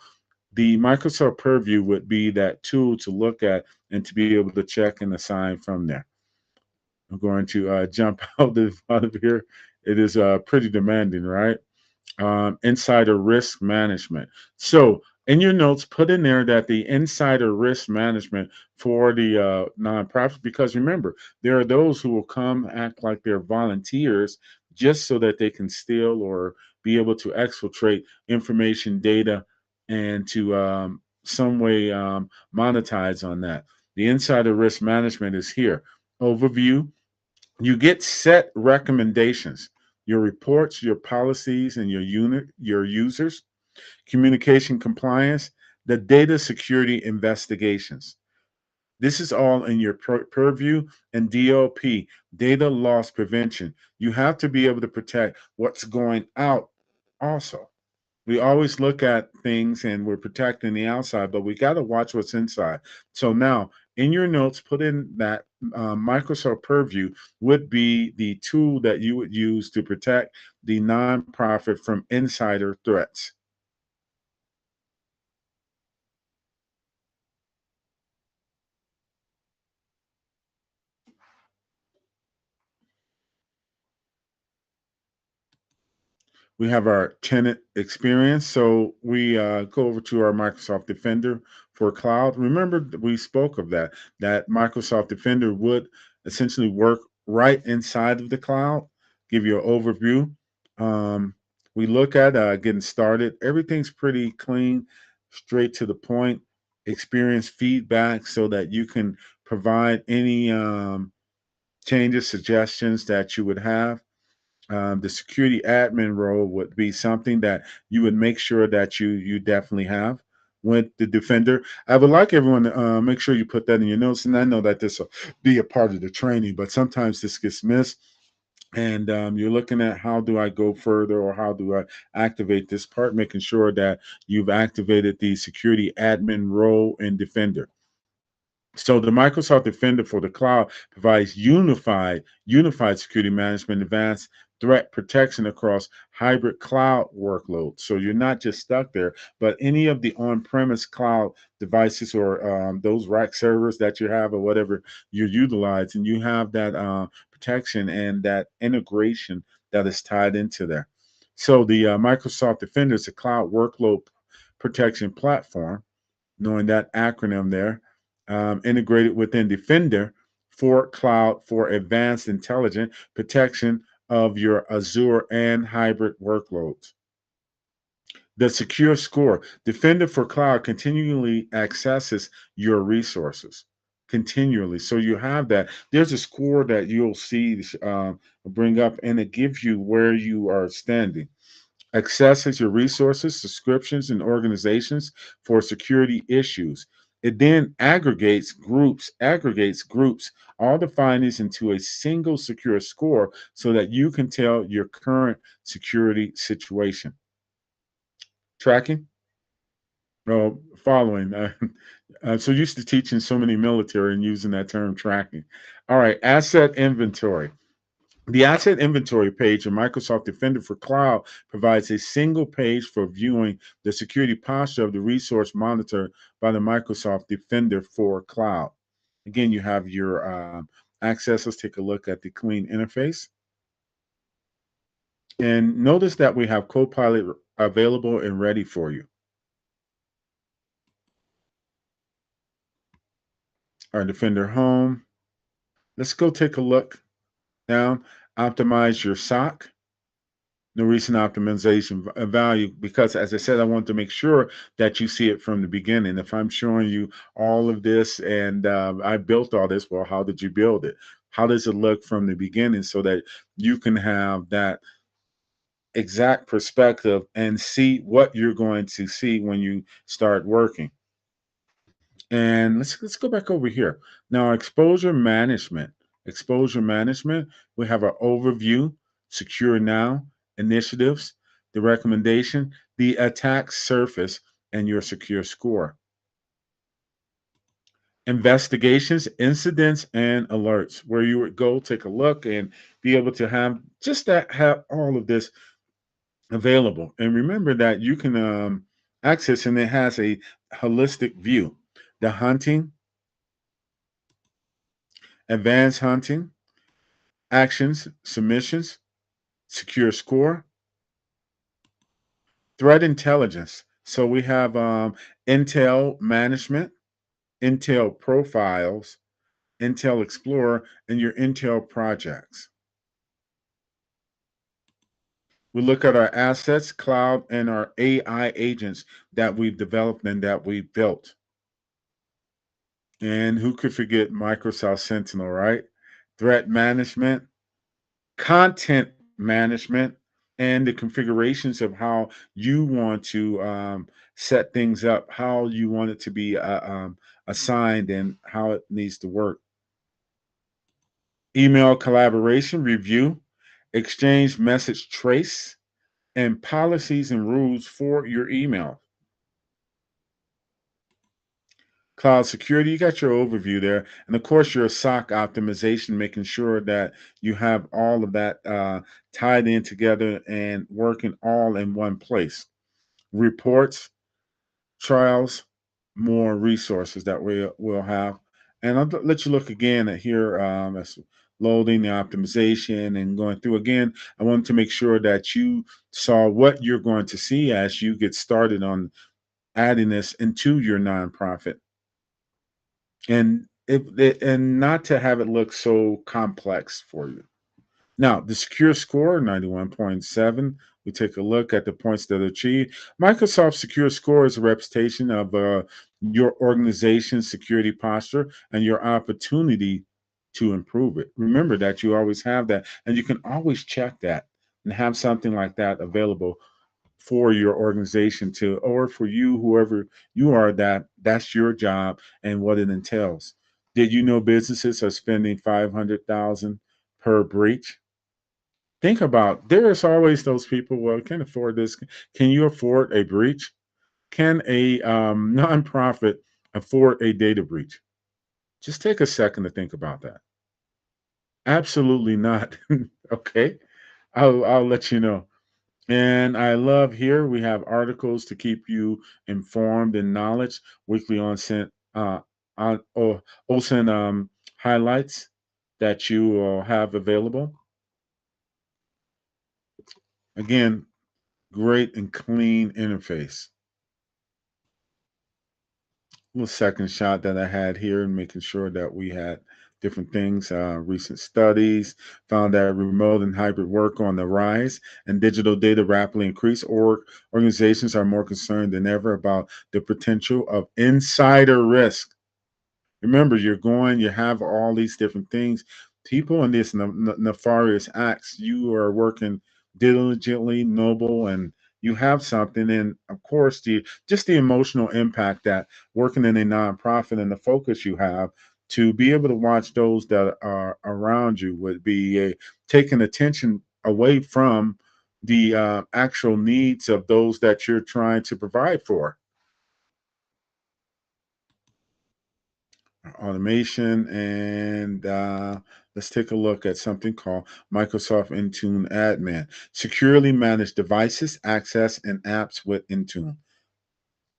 the Microsoft Purview would be that tool to look at and to be able to check and assign from there. I'm going to jump out of here. It is pretty demanding, right? Insider risk management. So in your notes, put in there that the insider risk management for the nonprofit, because remember, there are those who will come act like they're volunteers just so that they can steal or be able to exfiltrate information, data, and to some way monetize on that. The insider risk management is here. Overview, you get set recommendations, your reports, your policies, and your users, communication compliance, the data security investigations. This is all in your purview and DLP, data loss prevention. You have to be able to protect what's going out also. We always look at things and we're protecting the outside, but we got to watch what's inside. So now, in your notes, put in that Microsoft Purview would be the tool that you would use to protect the nonprofit from insider threats. We have our tenant experience. So we go over to our Microsoft Defender for cloud. Remember, we spoke of that Microsoft Defender would essentially work right inside of the cloud, give you an overview. Um, we look at getting started. Everything's pretty clean, straight to the point, experience feedback so that you can provide any changes, suggestions that you would have. The security admin role would be something that you would make sure that you definitely have with the defender. I would like everyone to make sure you put that in your notes, and I know that this will be a part of the training, but sometimes this gets missed. And you're looking at how do I go further or how do I activate this part, making sure that you've activated the security admin role in Defender. So the Microsoft Defender for the cloud provides unified security management, advanced threat protection across hybrid cloud workloads. So you're not just stuck there, but any of the on-premise cloud devices or those rack servers that you have or whatever you're utilizing, you have that protection and that integration that is tied into there. So the Microsoft Defender is a cloud workload protection platform, knowing that acronym there, integrated within Defender for cloud for advanced intelligent protection of your Azure and hybrid workloads. The secure score, Defender for cloud continually accesses your resources continually. So you have that. There's a score that you'll see bring up, and it gives you where you are standing, accesses your resources, subscriptions, and organizations for security issues. It then aggregates groups, all the findings into a single secure score so that you can tell your current security situation. Tracking? No, following. So used to teaching so many military and using that term tracking. All right, asset inventory. The asset inventory page in Microsoft Defender for Cloud provides a single page for viewing the security posture of the resource monitored by the Microsoft Defender for Cloud. Again, you have your access. Let's take a look at the clean interface. And notice that we have Copilot available and ready for you. Our Defender Home. Let's go take a look down. Optimize your SOC. No recent optimization value, because as I said, I want to make sure that you see it from the beginning. If I'm showing you all of this and I built all this, well, how did you build it? How does it look from the beginning so that you can have that exact perspective and see what you're going to see when you start working? And let's go back over here. Now, exposure management. Exposure management, we have our overview, secure now, initiatives, the recommendation, the attack surface, and your secure score. investigations, incidents, and alerts, where you would go take a look and be able to have just that, have all of this available. And remember that you can access, and it has a holistic view. The hunting, advanced hunting, actions, submissions, secure score, threat intelligence. So we have Intel management, Intel profiles, Intel Explorer, and your Intel projects. We look at our assets, cloud, and our AI agents that we've developed and that we've built. And who could forget Microsoft Sentinel, right? Threat management, content management, and the configurations of how you want to set things up, how you want it to be assigned, and how it needs to work. Email collaboration, review, exchange message trace, and policies and rules for your email. Cloud security, you got your overview there. And of course, your SOC optimization, making sure that you have all of that tied in together and working all in one place. Reports, trials, more resources that we will have. And I'll let you look again at here as loading the optimization and going through again. I wanted to make sure that you saw what you're going to see as you get started on adding this into your nonprofit, and and not to have it look so complex for you. Now, the secure score, 91.7, we take a look at the points that are achieved. Microsoft Secure Score is a representation of your organization's security posture and your opportunity to improve it. Remember that you always have that, and you can always check that and have something like that available for your organization to, or for you, whoever you are, that's your job and what it entails. Did you know businesses are spending 500,000 per breach? Think about, there's always those people, well, can't afford this. Can you afford a breach? Can a nonprofit afford a data breach? Just take a second to think about that. Absolutely not. Okay, I'll let you know. And I love here we have articles to keep you informed and knowledge. Weekly on OSINT highlights that you will have available. Again, great and clean interface. Little second shot that I had here and making sure that we had different things. Recent studies found that remote and hybrid work on the rise and digital data rapidly increase, or organizations are more concerned than ever about the potential of insider risk. Remember, you have all these different things. People in this nefarious acts, you are working diligently, noble, and you have something. And of course, the emotional impact that working in a nonprofit and the focus you have to be able to watch those that are around you would be taking attention away from the actual needs of those that you're trying to provide for. Automation, and let's take a look at something called Microsoft Intune Admin. Securely manage devices, access, and apps with Intune.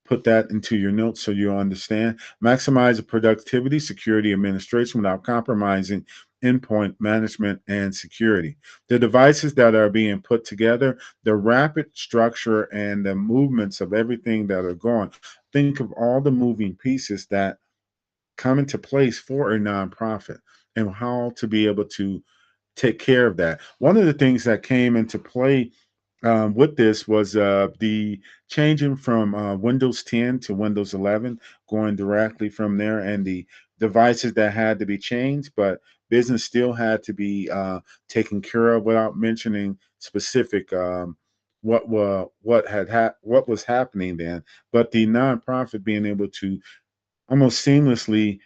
Put that into your notes so you understand. Maximize the productivity, security administration without compromising endpoint management and security. The devices that are being put together, the rapid structure and the movements of everything that are going. Think of all the moving pieces that come into place for a nonprofit and how to be able to take care of that. One of the things that came into play with this was the changing from Windows 10 to Windows 11, going directly from there, and the devices that had to be changed, but business still had to be taken care of without mentioning specific what was happening then. But the nonprofit being able to almost seamlessly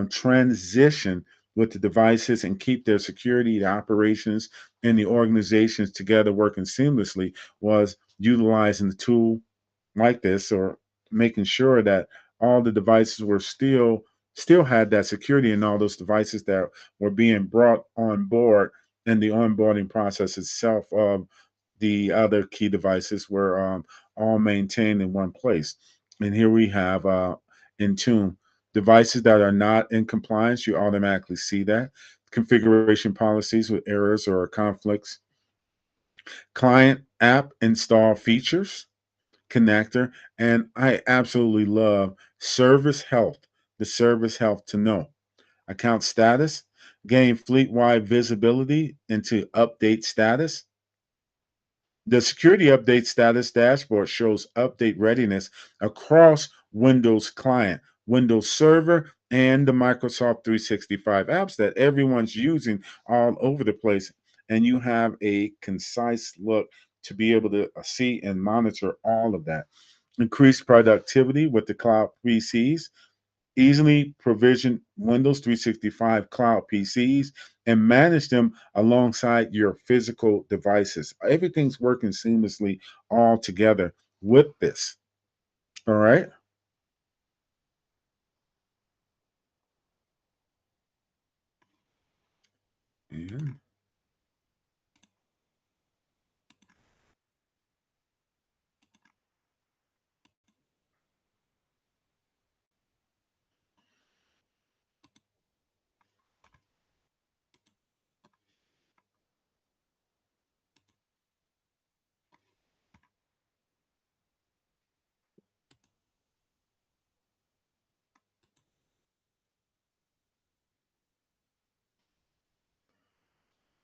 transition with the devices and keep their security, the operations, and the organizations together working seamlessly was utilizing the tool like this, or making sure that all the devices were still still had that security in all those devices that were being brought on board, and the onboarding process itself of the other key devices were all maintained in one place. And here we have Intune. Devices that are not in compliance, you automatically see that. Configuration policies with errors or conflicts. Client app install features, connector, and I absolutely love service health, the service health to know. Account status, gain fleet wide visibility into update status. The security update status dashboard shows update readiness across Windows Client, Windows Server, and the Microsoft 365 apps that everyone's using all over the place. And you have a concise look to be able to see and monitor all of that. Increased productivity with the cloud PCs, easily provision Windows 365 cloud PCs and manage them alongside your physical devices. Everything's working seamlessly all together with this. All right. And,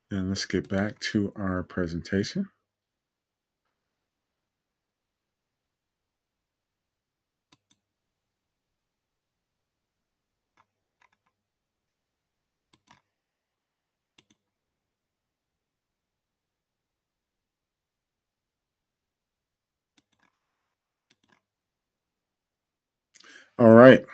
and let's get back to our presentation. All right.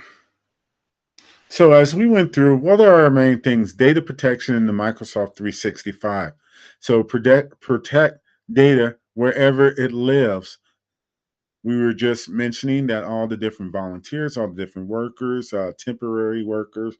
So as we went through, what are our main things? Data protection in the Microsoft 365. So protect data wherever it lives. We were just mentioning that all the different volunteers, all the different workers, temporary workers,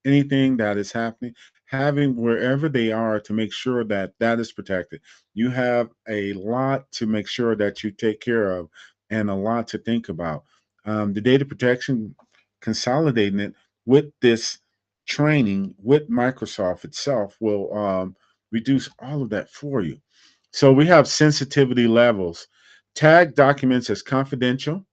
anything that is happening, having wherever they are to make sure that that is protected. You have a lot to make sure that you take care of and a lot to think about. The data protection, consolidating it with this training with Microsoft itself will reduce all of that for you. So we have sensitivity levels. Tag documents as confidential,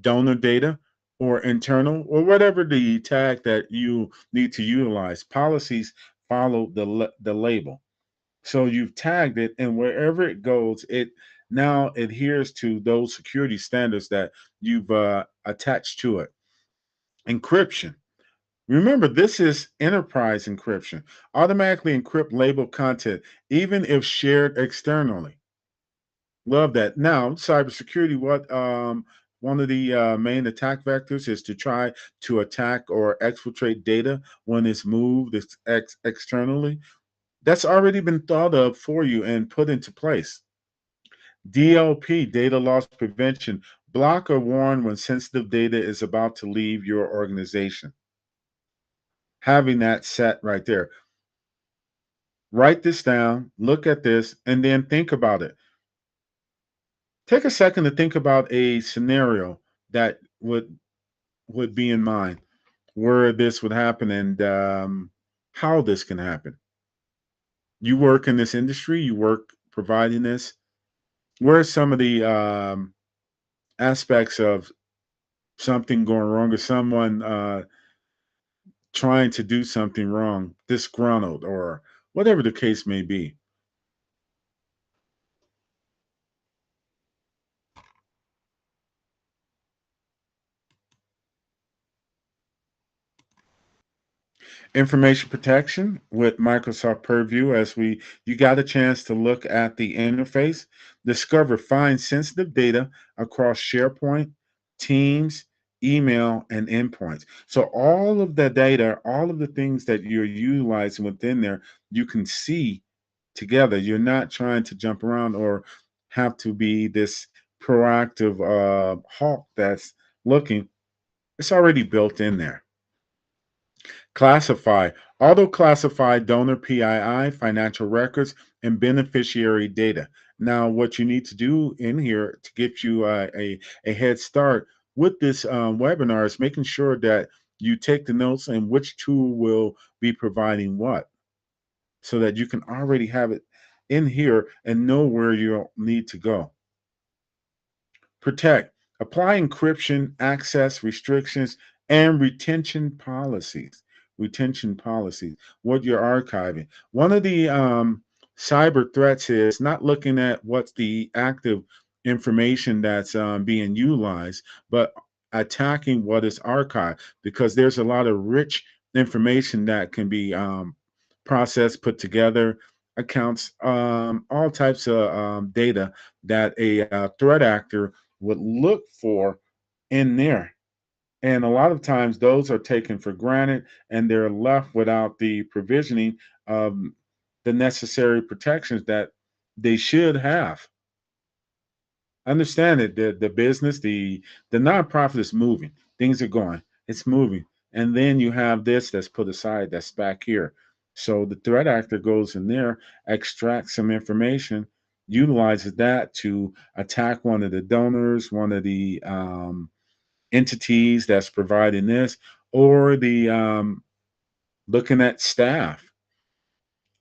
donor data, or internal, or whatever the tag that you need to utilize. Policies follow the label. So you've tagged it, and wherever it goes, it now adheres to those security standards that you've attached to it. Encryption. Remember, this is enterprise encryption. Automatically encrypt labeled content, even if shared externally. Love that. Now, cybersecurity, what one of the main attack vectors is to try to attack or exfiltrate data when it's moved externally. That's already been thought of for you and put into place. DLP, data loss prevention, block or warn when sensitive data is about to leave your organization. Having that set right there. Write this down, look at this, and then think about it. Take a second to think about a scenario that would be in mind where this would happen and how this can happen. You work in this industry, you work providing this. Where are some of the aspects of something going wrong or someone trying to do something wrong, disgruntled, or whatever the case may be? Information protection with Microsoft Purview, as we you got a chance to look at the interface, discover find sensitive data across SharePoint, Teams, email, and endpoints. So all of the data, all of the things that you're utilizing within there, you can see together. You're not trying to jump around or have to be this proactive hawk that's looking. It's already built in there. Classify, auto classify donor PII, financial records, and beneficiary data. Now, what you need to do in here to get you a head start with this webinar is making sure that you take the notes and which tool will be providing what so that you can already have it in here and know where you need to go. Protect. Apply encryption, access restrictions, and retention policies. Retention policies. What you're archiving. One of the cyber threats is not looking at what's the active information that's being utilized, but attacking what is archived because there's a lot of rich information that can be processed, put together, accounts, all types of data that a threat actor would look for in there. And a lot of times those are taken for granted and they're left without the provisioning of the necessary protections that they should have. Understand it, the business, the nonprofit is moving. Things are going, it's moving. And then you have this that's put aside, that's back here. So the threat actor goes in there, extracts some information, utilizes that to attack one of the donors, one of the entities that's providing this, or the looking at staff.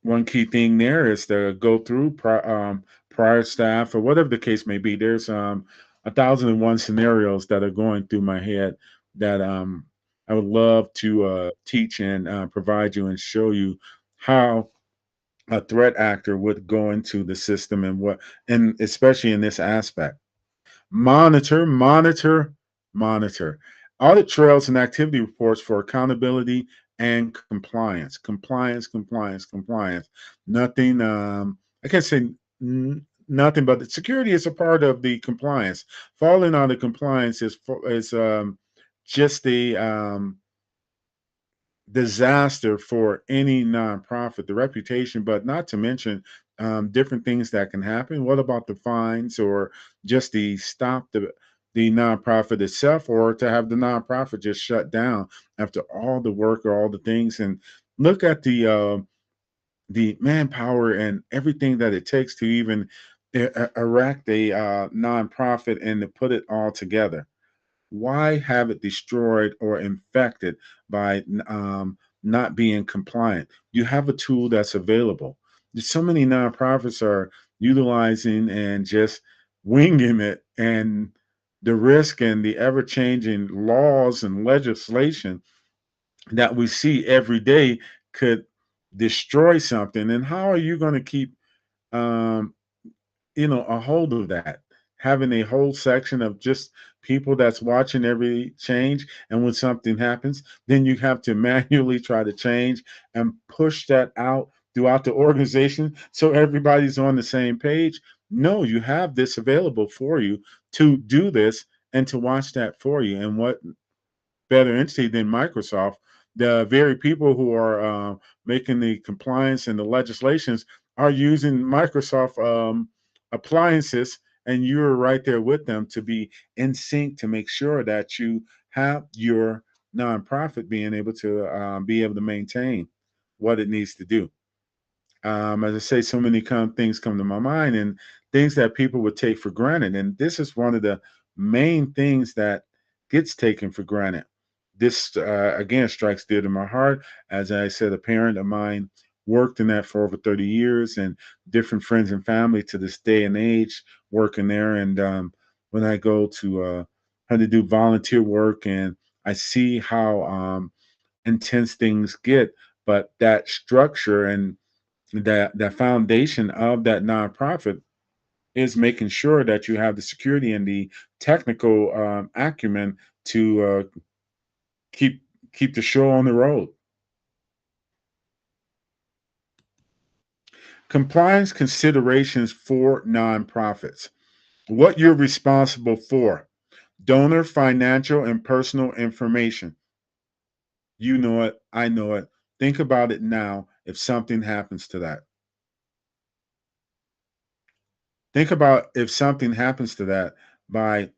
One key thing there is to go through prior staff or whatever the case may be. There's 1,001 scenarios that are going through my head that I would love to teach and provide you and show you how a threat actor would go into the system and what, and especially in this aspect. Monitor, monitor, monitor. Audit trails and activity reports for accountability and compliance. Compliance, compliance, compliance. Nothing, I can't say nothing, but the security is a part of the compliance. Falling out of compliance is just the disaster for any nonprofit, the reputation, but not to mention different things that can happen. What about the fines or just the stop the nonprofit itself, or to have the nonprofit just shut down after all the work or all the things? And look at the manpower and everything that it takes to even erect a nonprofit and to put it all together. Why have it destroyed or infected by not being compliant? You have a tool that's available. So many nonprofits are utilizing and just winging it, and the risk and the ever changing laws and legislation that we see every day could destroy something. And how are you going to keep um, a hold of that, having a whole section of just people that's watching every change, and when something happens then you have to manually try to change and push that out throughout the organization so everybody's on the same page. No, you have this available for you to do this and to watch that for you. And what better entity than Microsoft? The very people who are making the compliance and the legislations are using Microsoft appliances, and you're right there with them to be in sync to make sure that you have your nonprofit being able to be able to maintain what it needs to do. As I say, so many things come to my mind and things that people would take for granted. And this is one of the main things that gets taken for granted. This, again, strikes dear to my heart. As I said, a parent of mine worked in that for over 30 years, and different friends and family to this day and age working there. And when I go to how to do volunteer work, and I see how intense things get, but that structure and that foundation of that nonprofit is making sure that you have the security and the technical acumen to keep keep the show on the road. Compliance considerations for nonprofits. What you're responsible for. Donor financial and personal information. You know it, I know it. Think about it now if something happens to that. Think about if something happens to that by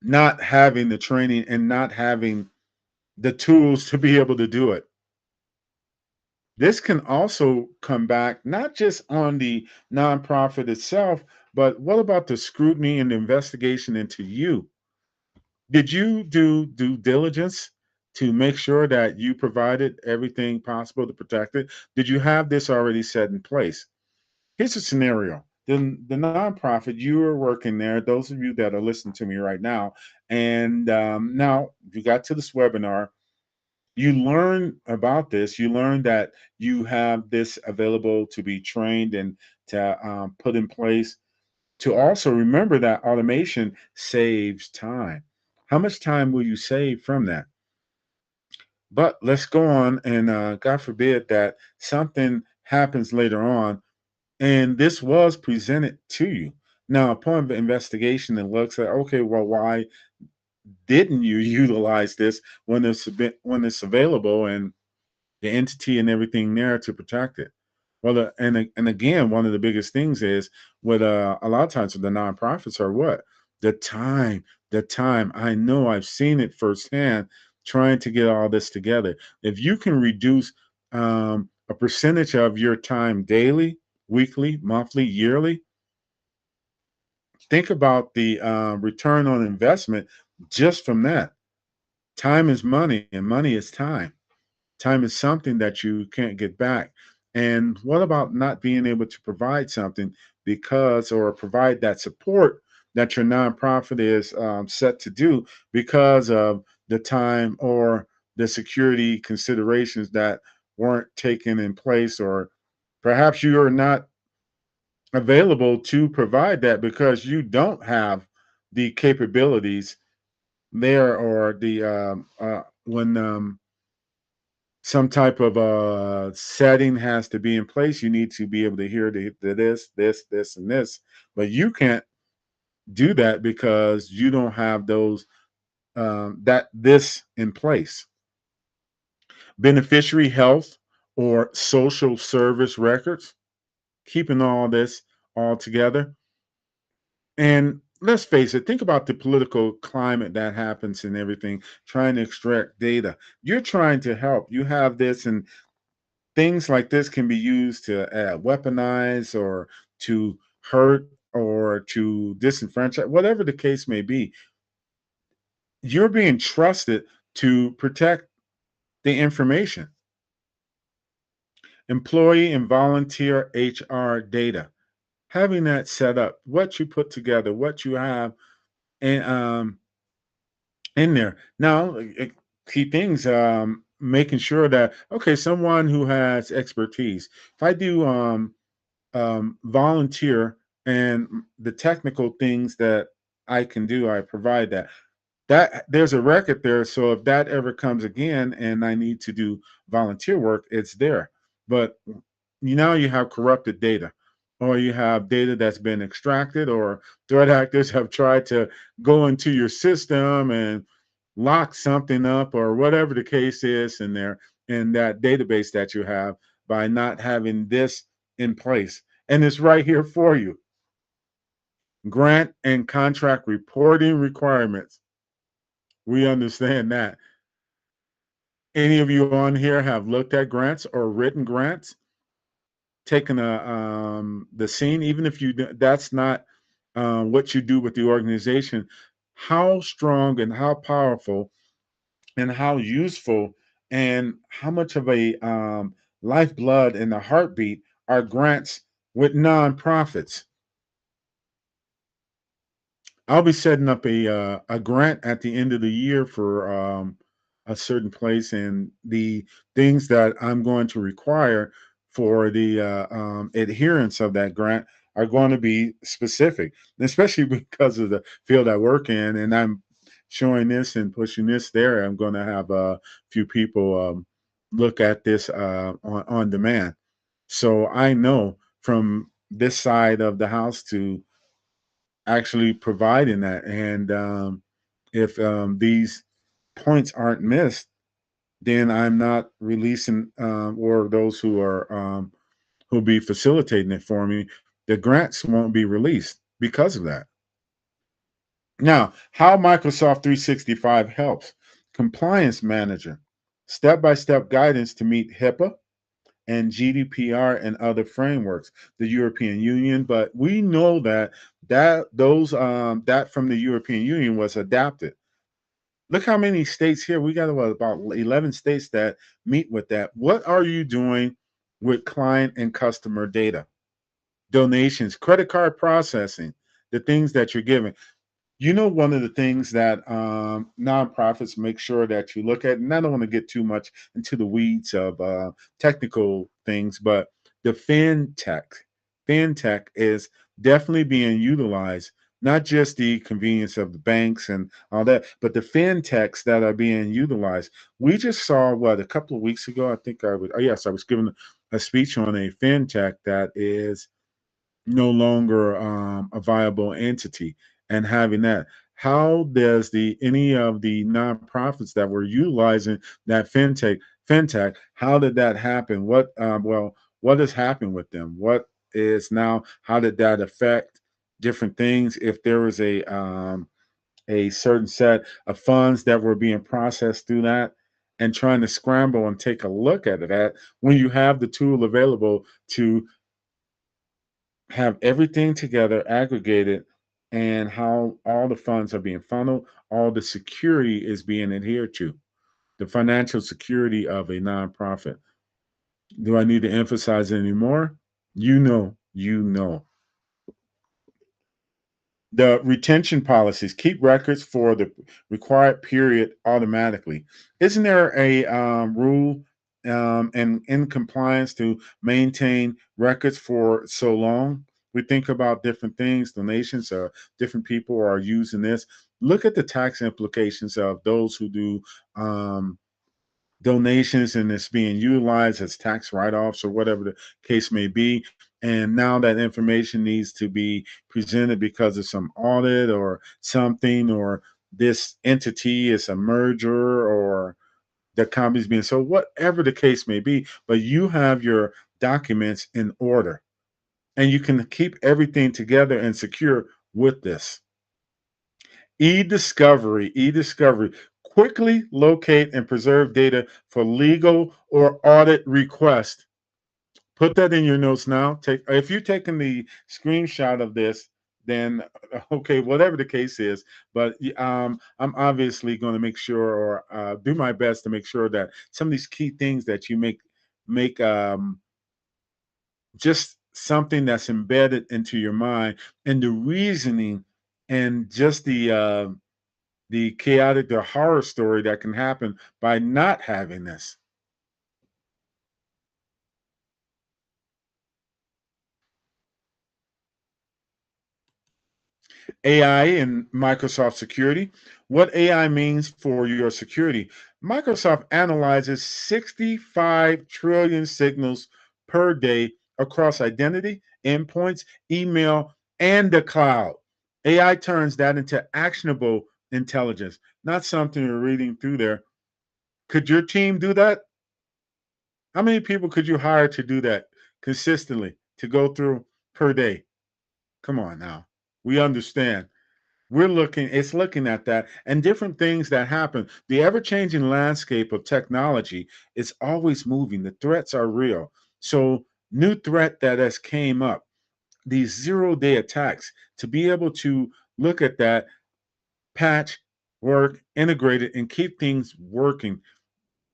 not having the training and not having the tools to be able to do it. This can also come back not just on the nonprofit itself, but what about the scrutiny and the investigation into you? Did you do due diligence to make sure that you provided everything possible to protect it? Did you have this already set in place? Here's a scenario. The nonprofit, you are working there, those of you that are listening to me right now, and now you got to this webinar, you learn about this, you learn that you have this available to be trained and to put in place, to also remember that automation saves time. How much time will you save from that? But let's go on, and God forbid that something happens later on, and this was presented to you. Now, upon the investigation, it looks like, okay, well, why didn't you utilize this when it's available and the entity and everything there to protect it? Well, and again, one of the biggest things is with a lot of times with the nonprofits are what, the time, the time. I know I've seen it firsthand trying to get all this together. If you can reduce a percentage of your time daily, weekly, monthly, yearly, think about the return on investment just from that. Time is money, and money is time. Time is something that you can't get back. And what about not being able to provide something because, or provide that support that your nonprofit is set to do because of the time or the security considerations that weren't taken in place, or perhaps you are not available to provide that because you don't have the capabilities there, or the when some type of setting has to be in place. You need to be able to hear the this, and this, but you can't do that because you don't have those that this in place. Beneficiary health or social service records, keeping all this all together. And let's face it, think about the political climate that happens and everything, trying to extract data. You're trying to help. You have this, and things like this can be used to weaponize or to hurt or to disenfranchise, whatever the case may be. You're being trusted to protect the information. Employee and volunteer HR data, having that set up, what you put together, what you have, and in there. Now, key things, making sure that, okay, someone who has expertise. If I do volunteer and the technical things that I can do, I provide that. That there's a record there, so if that ever comes again and I need to do volunteer work, it's there. But now you have corrupted data, or you have data that's been extracted, or threat actors have tried to go into your system and lock something up, or whatever the case is in there, in that database that you have, by not having this in place. And it's right here for you. Grant and contract reporting requirements. We understand that. Any of you on here have looked at grants or written grants, taken the scene, even if that's not what you do with the organization. How strong and how powerful and how useful and how much of a lifeblood and a heartbeat are grants with nonprofits? I'll be setting up a grant at the end of the year for a certain place, and the things that I'm going to require for the adherence of that grant are going to be specific, especially because of the field I work in, and I'm showing this and pushing this there. I'm going to have a few people look at this on demand, so I know from this side of the house to actually providing that. And if these points aren't missed, then I'm not releasing, or those who are who'll be facilitating it for me, the grants won't be released because of that. Now, how Microsoft 365 helps: compliance manager, step by step guidance to meet HIPAA, and GDPR and other frameworks, the European Union. But we know that that from the European Union was adapted. Look how many states here. We got about 11 states that meet with that. What are you doing with client and customer data? Donations, credit card processing, the things that you're giving. One of the things that nonprofits make sure that you look at, and I don't want to get too much into the weeds of technical things, but the fintech is definitely being utilized. Not just the convenience of the banks and all that, but the fintechs that are being utilized. We just saw what a couple of weeks ago. I think I was. Oh yes, I was giving a speech on a fintech that is no longer a viable entity, and having that, how does the any of the nonprofits that were utilizing that fintech, how did that happen? What has happened with them? What is now, how did that affect different things? If there was a certain set of funds that were being processed through that, and trying to scramble and take a look at it, when you have the tool available to have everything together, aggregated, and how all the funds are being funneled, all the security is being adhered to, the financial security of a nonprofit. Do I need to emphasize any more? You know. The retention policies keep records for the required period automatically. Isn't there a rule and in compliance to maintain records for so long? We think about different things, donations, different people are using this. Look at the tax implications of those who do um, donations, and it's being utilized as tax write-offs or whatever the case may be. And now that information needs to be presented because of some audit or something, or this entity is a merger, or the company's being so, whatever the case may be. But you have your documents in order, and you can keep everything together and secure with this. E-discovery. Quickly locate and preserve data for legal or audit request. Put that in your notes now. If you're taking the screenshot of this, then okay, whatever the case is. But I'm obviously going to make sure, or do my best to make sure that some of these key things that you make just something that's embedded into your mind, and the reasoning, and just the chaotic, the horror story that can happen by not having this. AI and Microsoft security. What AI means for your security. Microsoft analyzes 65 trillion signals per day across identity, endpoints, email, and the cloud. AI turns that into actionable intelligence, not something you're reading through there. Could your team do that? How many people could you hire to do that consistently, to go through per day? Come on now. We understand. It's looking at that and different things that happen. The ever changing landscape of technology is always moving. The threats are real. So, new threat that has came up, these 0-day attacks, to be able to look at that, patch, work, integrate it, and keep things working,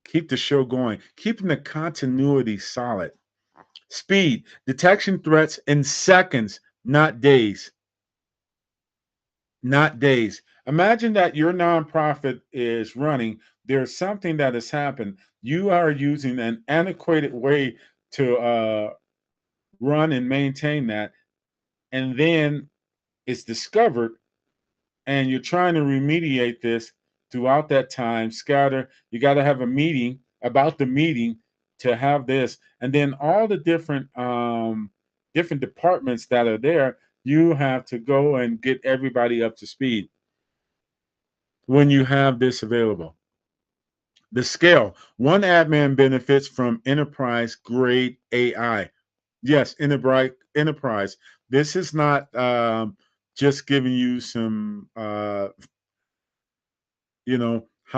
keep the show going, keeping the continuity solid. Speed, detection threats in seconds, not days. Not days. Imagine that your nonprofit is running, there's something that has happened. You are using an antiquated way to run and maintain that, and then it's discovered, and you're trying to remediate this throughout that time, scatter. You got to have a meeting about the meeting to have this, and then all the different departments that are there. You have to go and get everybody up to speed when you have this available. The scale. One admin benefits from enterprise grade AI. Yes, enterprise. This is not just giving you some how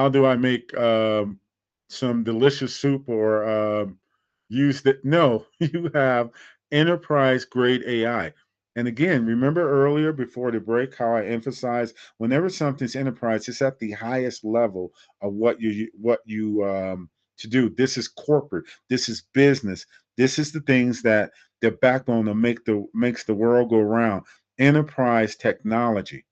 do I make some delicious soup, or use that. No, you have enterprise grade AI. And again, remember earlier before the break how I emphasized whenever something's enterprise, it's at the highest level of what you to do. This is corporate. This is business. This is the things that the backbone of makes the world go round. Enterprise technology.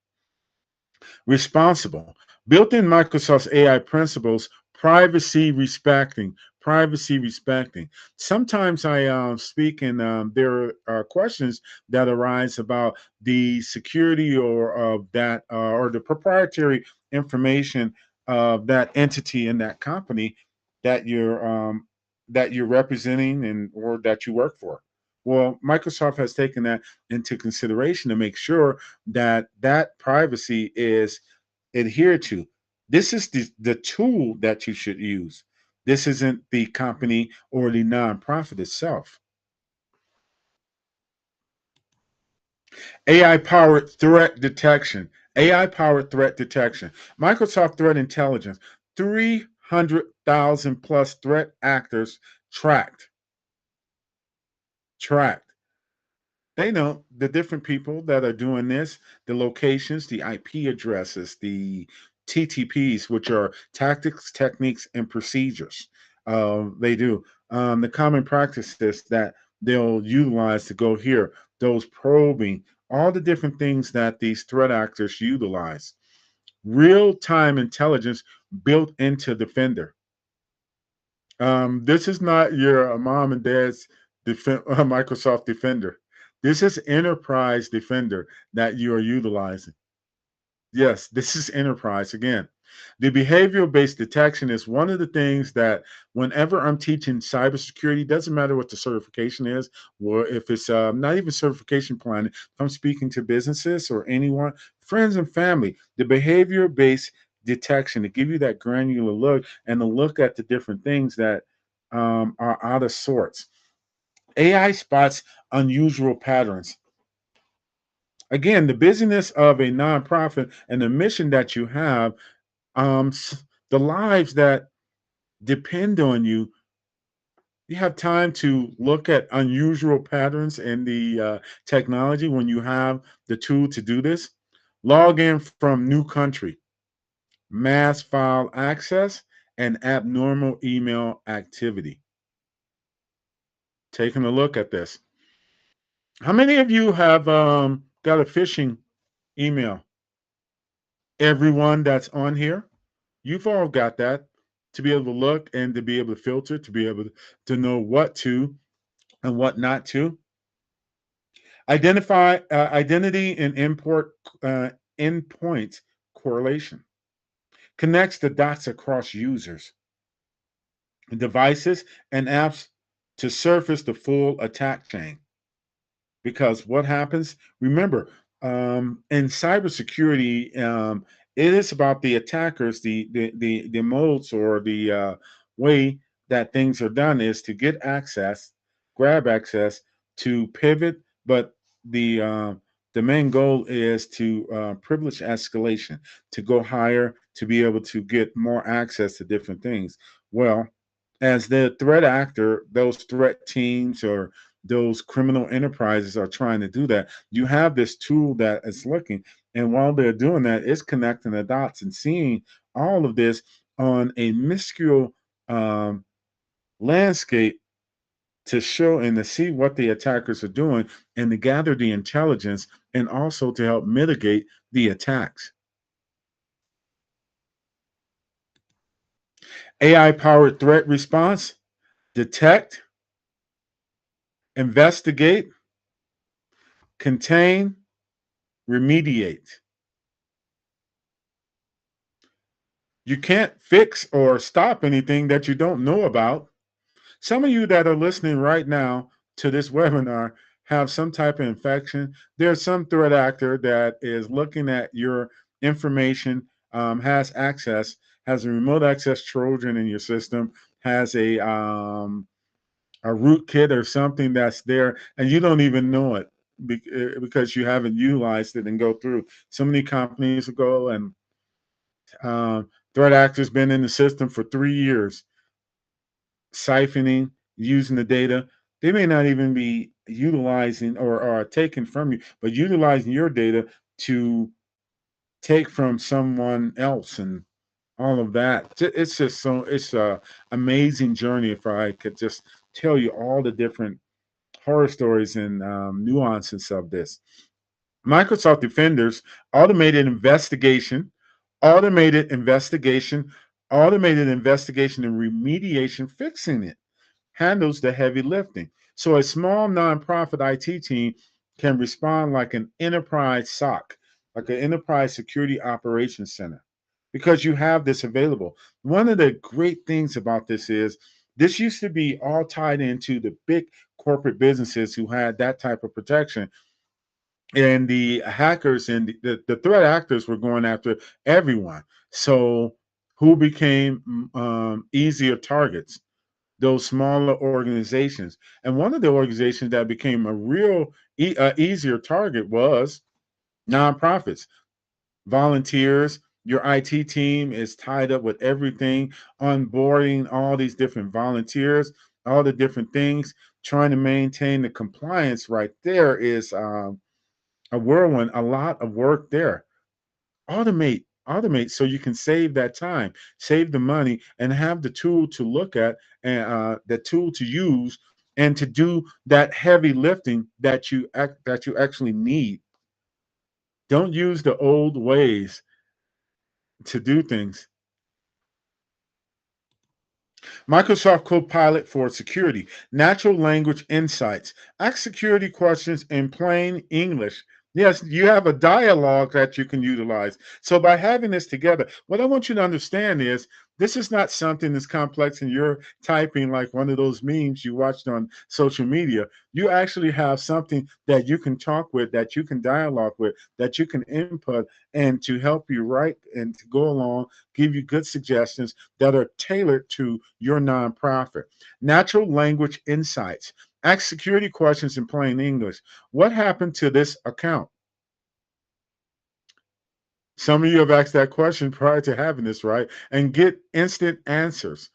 Responsible. Built in Microsoft's AI principles, privacy respecting. Privacy respecting. Sometimes I speak, and there are questions that arise about the security or of that or the proprietary information of that entity in that company that you're representing and or that you work for. Well, Microsoft has taken that into consideration to make sure that that privacy is adhered to. This is the tool that you should use. This isn't the company or the nonprofit itself. AI powered threat detection. AI powered threat detection. Microsoft Threat Intelligence. 300,000 plus threat actors tracked. Tracked. They know the different people that are doing this, the locations, the IP addresses, the TTPs, which are tactics, techniques, and procedures. They do. The common practices that they'll utilize to go here, those probing, all the different things that these threat actors utilize. Real time intelligence built into Defender. This is not your mom and dad's Microsoft Defender. This is Enterprise Defender that you are utilizing. Yes, this is Enterprise again. The behavioral based detection is one of the things that whenever I'm teaching cybersecurity, doesn't matter what the certification is, or if it's not even certification plan, if I'm speaking to businesses or anyone, friends and family, the behavior based detection to give you that granular look and to look at the different things that are out of sorts. AI spots unusual patterns. Again, the busyness of a nonprofit and the mission that you have, the lives that depend on you, you have time to look at unusual patterns in the technology when you have the tool to do this. Log in from new country, mass file access, and abnormal email activity. Taking a look at this. How many of you have got a phishing email? Everyone that's on here, you've all got that to be able to look and to be able to filter, to be able to know what to and what not to. Identify identity and import endpoint correlation. Connects the dots across users, devices, and apps to surface the full attack chain. Because what happens? Remember, in cybersecurity, it is about the attackers, the modes or the way that things are done is to get access, grab access to pivot, but the main goal is to privilege escalation, to go higher, to be able to get more access to different things. Well, as the threat actor, those threat teams or those criminal enterprises are trying to do that. You have this tool that is looking, and while they're doing that, it's connecting the dots and seeing all of this on a minuscule um, landscape to show and to see what the attackers are doing and to gather the intelligence and also to help mitigate the attacks. AI powered threat response, detect, investigate, contain, remediate. You can't fix or stop anything that you don't know about. Some of you that are listening right now to this webinar have some type of infection. There's some threat actor that is looking at your information, has access, has a remote access Trojan in your system, has a rootkit or something that's there, and you don't even know it because you haven't utilized it and go through. So many companies go and threat actors been in the system for 3 years, siphoning using the data. They may not even be utilizing or taken from you, but utilizing your data to take from someone else and all of that. It's just so it's a amazing journey. If I could just tell you all the different horror stories and nuances of this. Microsoft Defenders automated investigation, automated investigation, automated investigation and remediation, fixing it handles the heavy lifting. So a small nonprofit IT team can respond like an enterprise SOC, like an enterprise security operations center, because you have this available. One of the great things about this is this used to be all tied into the big corporate businesses who had that type of protection, and the hackers and the threat actors were going after everyone. So who became easier targets? Those smaller organizations. And one of the organizations that became a real easier target was nonprofits, volunteers. Your IT team is tied up with everything, onboarding all these different volunteers, all the different things, trying to maintain the compliance. Right there is a whirlwind, a lot of work there. Automate so you can save that time, save the money, and have the tool to look at, and the tool to use, and to do that heavy lifting that you actually need. Don't use the old ways to do things. Microsoft Copilot for security, natural language insights. Ask security questions in plain English. Yes, you have a dialogue that you can utilize. So by having this together, what I want you to understand is this is not something that's complex and you're typing like one of those memes you watched on social media. You actually have something that you can talk with, that you can dialogue with, that you can input, and to help you write and to go along, give you good suggestions that are tailored to your nonprofit. Natural language insights. Ask security questions in plain English. What happened to this account? Some of you have asked that question prior to having this, right? And get instant answers.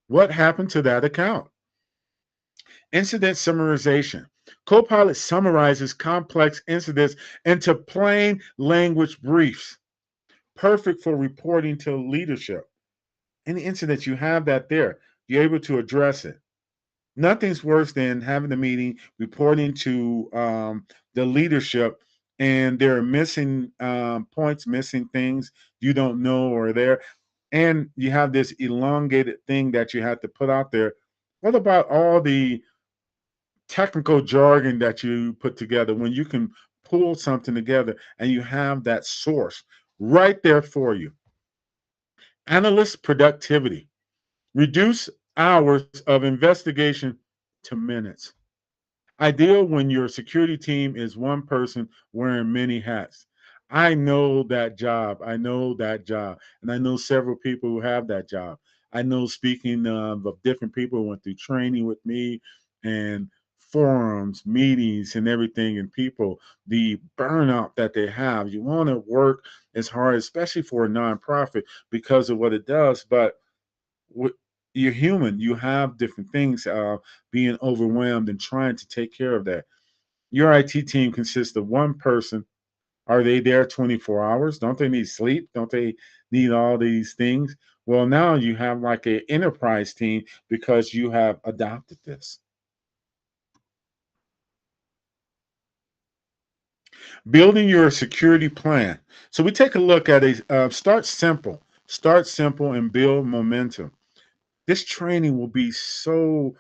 What happened to that account? Incident summarization. Copilot summarizes complex incidents into plain language briefs, perfect for reporting to leadership. Any incident, you have that there. You're able to address it. Nothing's worse than having a meeting, reporting to the leadership, and there are missing points, missing things you don't know are there, and you have this elongated thing that you have to put out there. What about all the technical jargon that you put together when you can pull something together and you have that source right there for you? Analyst productivity. Reduce hours of investigation to minutes. Ideal when your security team is one person wearing many hats. I know that job. I know that job. And I know several people who have that job. I know, speaking of different people who went through training with me and forums, meetings, and everything, and people, the burnout that they have. You want to work as hard, especially for a nonprofit, because of what it does. But you're human. You have different things, being overwhelmed and trying to take care of that. Your IT team consists of one person. Are they there 24 hours? Don't they need sleep? Don't they need all these things? Well, now you have like an enterprise team because you have adopted this. Building your security plan. So we take a look at a start simple and build momentum. This training will be so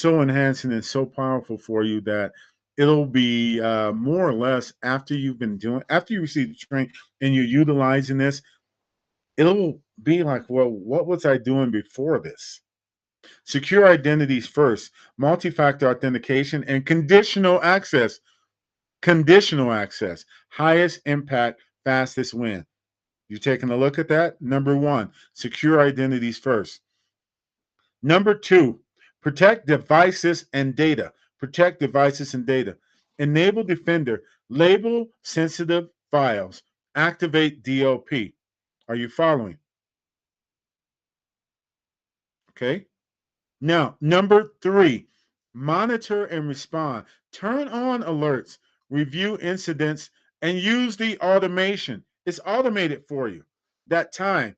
enhancing and so powerful for you that it'll be more or less after you receive the training and you're utilizing this, it'll be like, well, what was I doing before this? Secure identities first, multi-factor authentication, and conditional access, highest impact, fastest win. You taking a look at that? Number one, secure identities first. Number two, protect devices and data. Protect devices and data. Enable Defender. Label sensitive files. Activate DLP. Are you following? Okay. Now, number three, monitor and respond. Turn on alerts, review incidents, and use the automation. It's automated for you. That time.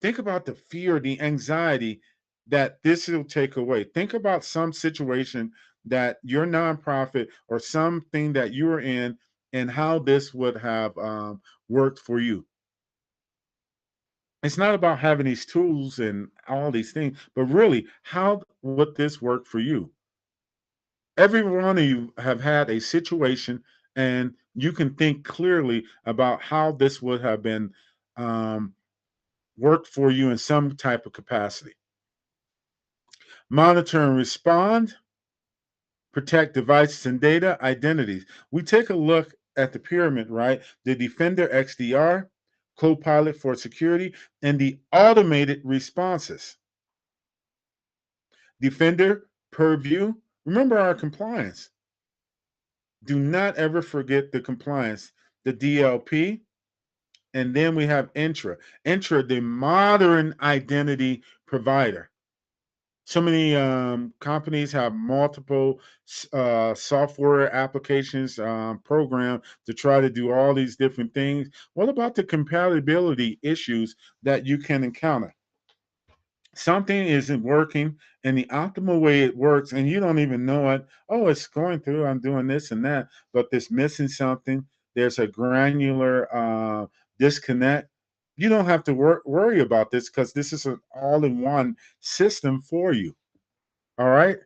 Think about the fear, the anxiety that this will take away. Think about some situation that your nonprofit or something that you are in and how this would have worked for you. It's not about having these tools and all these things, but really, how would this work for you? Every one of you have had a situation, and you can think clearly about how this would have been um, worked for you in some type of capacity. Monitor and respond, protect devices and data, identities. We take a look at the pyramid, right? The Defender XDR, Copilot for security, and the automated responses. Defender, Purview. Remember our compliance. Do not ever forget the compliance, the DLP, and then we have Intra. Intra, the modern identity provider. So many companies have multiple software applications program to try to do all these different things. What about the compatibility issues that you can encounter? Something isn't working in the optimal way it works, and you don't even know it. Oh, it's going through. I'm doing this and that, but there's missing something. There's a granular disconnect. You don't have to worry about this because this is an all-in-one system for you. All right.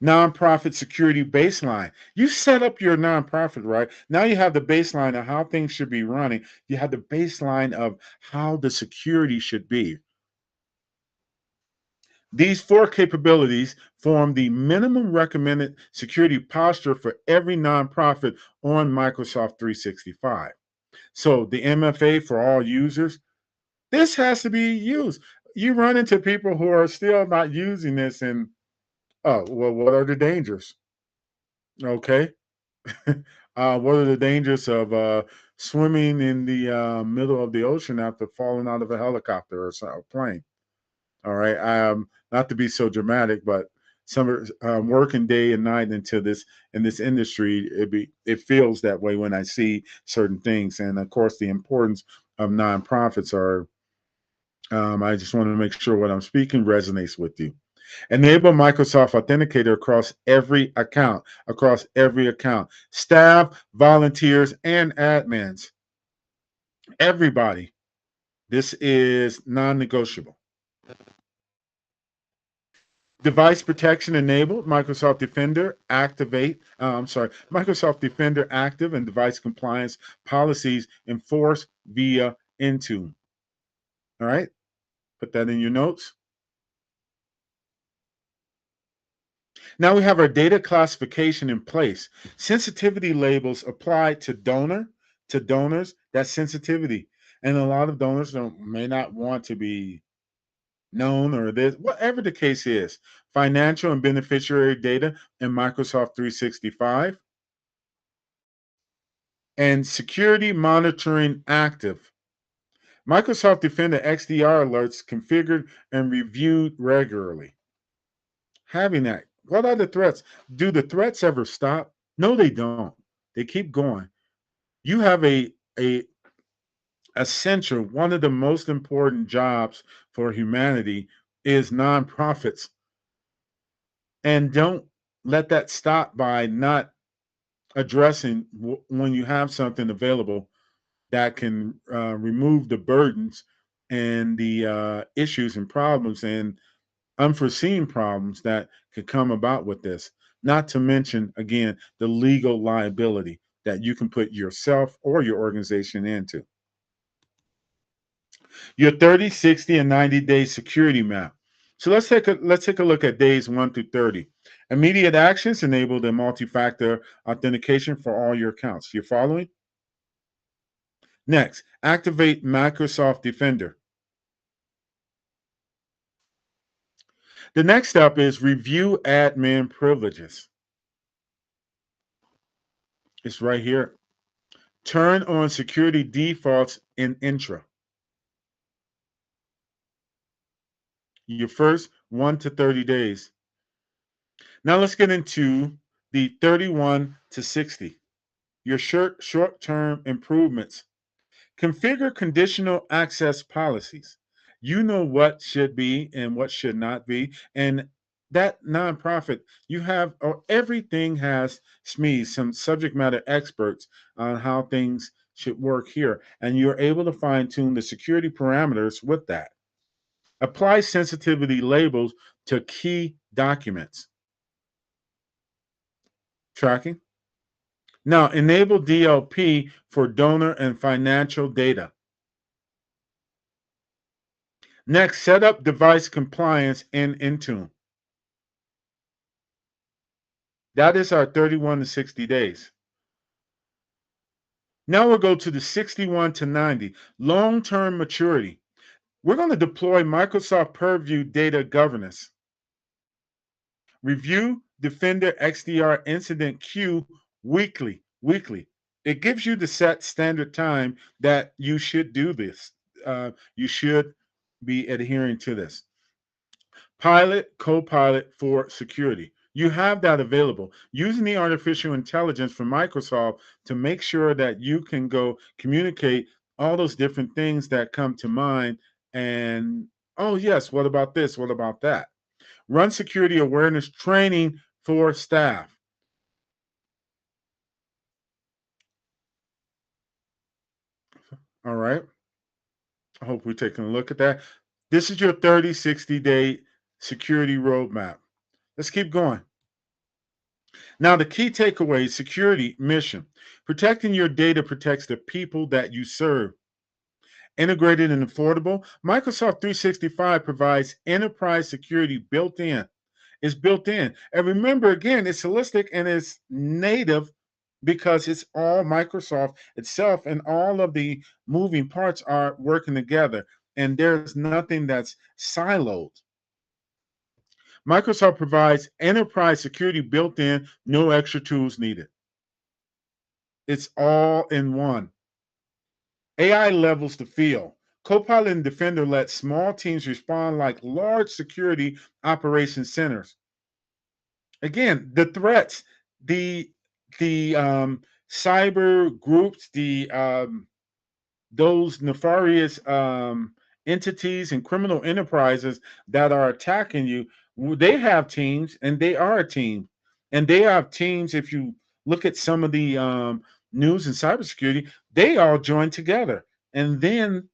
Nonprofit security baseline. You set up your nonprofit, right? Now you have the baseline of how things should be running. You have the baseline of how the security should be. These four capabilities form the minimum recommended security posture for every nonprofit on Microsoft 365. So the MFA for all users, this has to be used. You run into people who are still not using this, and oh, well, what are the dangers? Okay. What are the dangers of swimming in the middle of the ocean after falling out of a helicopter or a plane? All right. Not to be so dramatic, but some working day and night into this in this industry, it feels that way when I see certain things. And of course, the importance of nonprofits are. I just want to make sure what I'm speaking resonates with you. Enable Microsoft Authenticator across every account, staff, volunteers, and admins. Everybody. This is non-negotiable. Device protection enabled. Microsoft Defender active and device compliance policies enforced via Intune. All right, put that in your notes. Now we have our data classification in place. Sensitivity labels apply to donors. That's sensitivity, and a lot of donors may not want to be known or this, whatever the case is. Financial and beneficiary data in Microsoft 365, and security monitoring active. Microsoft Defender XDR alerts configured and reviewed regularly. Having that. What are the threats? Do the threats ever stop? No, they don't. They keep going. You have a essential, one of the most important jobs for humanity is nonprofits. And don't let that stop by not addressing when you have something available that can remove the burdens and the issues and problems and unforeseen problems that could come about with this. Not to mention, again, the legal liability that you can put yourself or your organization into. Your 30, 60, and 90-day security map. So let's take a look at days 1 through 30. Immediate actions enable the multi-factor authentication for all your accounts. You're following? Next, activate Microsoft Defender. The next step is review admin privileges. It's right here. Turn on security defaults in Intra. your first 1 to 30 days. Now let's get into the 31 to 60, your short-term improvements. Configure conditional access policies. You know what should be and what should not be. And that nonprofit, you have, or everything has SMEs, some subject matter experts on how things should work here. And you're able to fine tune the security parameters with that. Apply sensitivity labels to key documents. Tracking. Now, enable DLP for donor and financial data. Next, set up device compliance in Intune. That is our 31 to 60 days. Now we'll go to the 61 to 90, long-term maturity. We're going to deploy Microsoft Purview data governance. Review Defender XDR incident queue weekly. It gives you the set standard time that you should do this. You should be adhering to this. Pilot, Copilot for security. You have that available. Using the artificial intelligence from Microsoft to make sure that you can go communicate all those different things that come to mind. And, oh, yes, what about this? What about that? Run security awareness training for staff. All right. I hope we're taking a look at that. This is your 30, 60-day security roadmap. Let's keep going. Now, the key takeaway: security mission. Protecting your data protects the people that you serve. Integrated and affordable, Microsoft 365 provides enterprise security built in. It's built in. And remember, again, it's holistic and it's native because it's all Microsoft itself, and all of the moving parts are working together. And there's nothing that's siloed. Microsoft provides enterprise security built in, no extra tools needed. It's all in one. AI levels the field. Copilot and Defender let small teams respond like large security operations centers. Again, the threats, the the cyber groups, the those nefarious entities and criminal enterprises that are attacking you, they have teams, and they are a team, and they have teams. If you look at some of the news and cybersecurity, they all join together, and then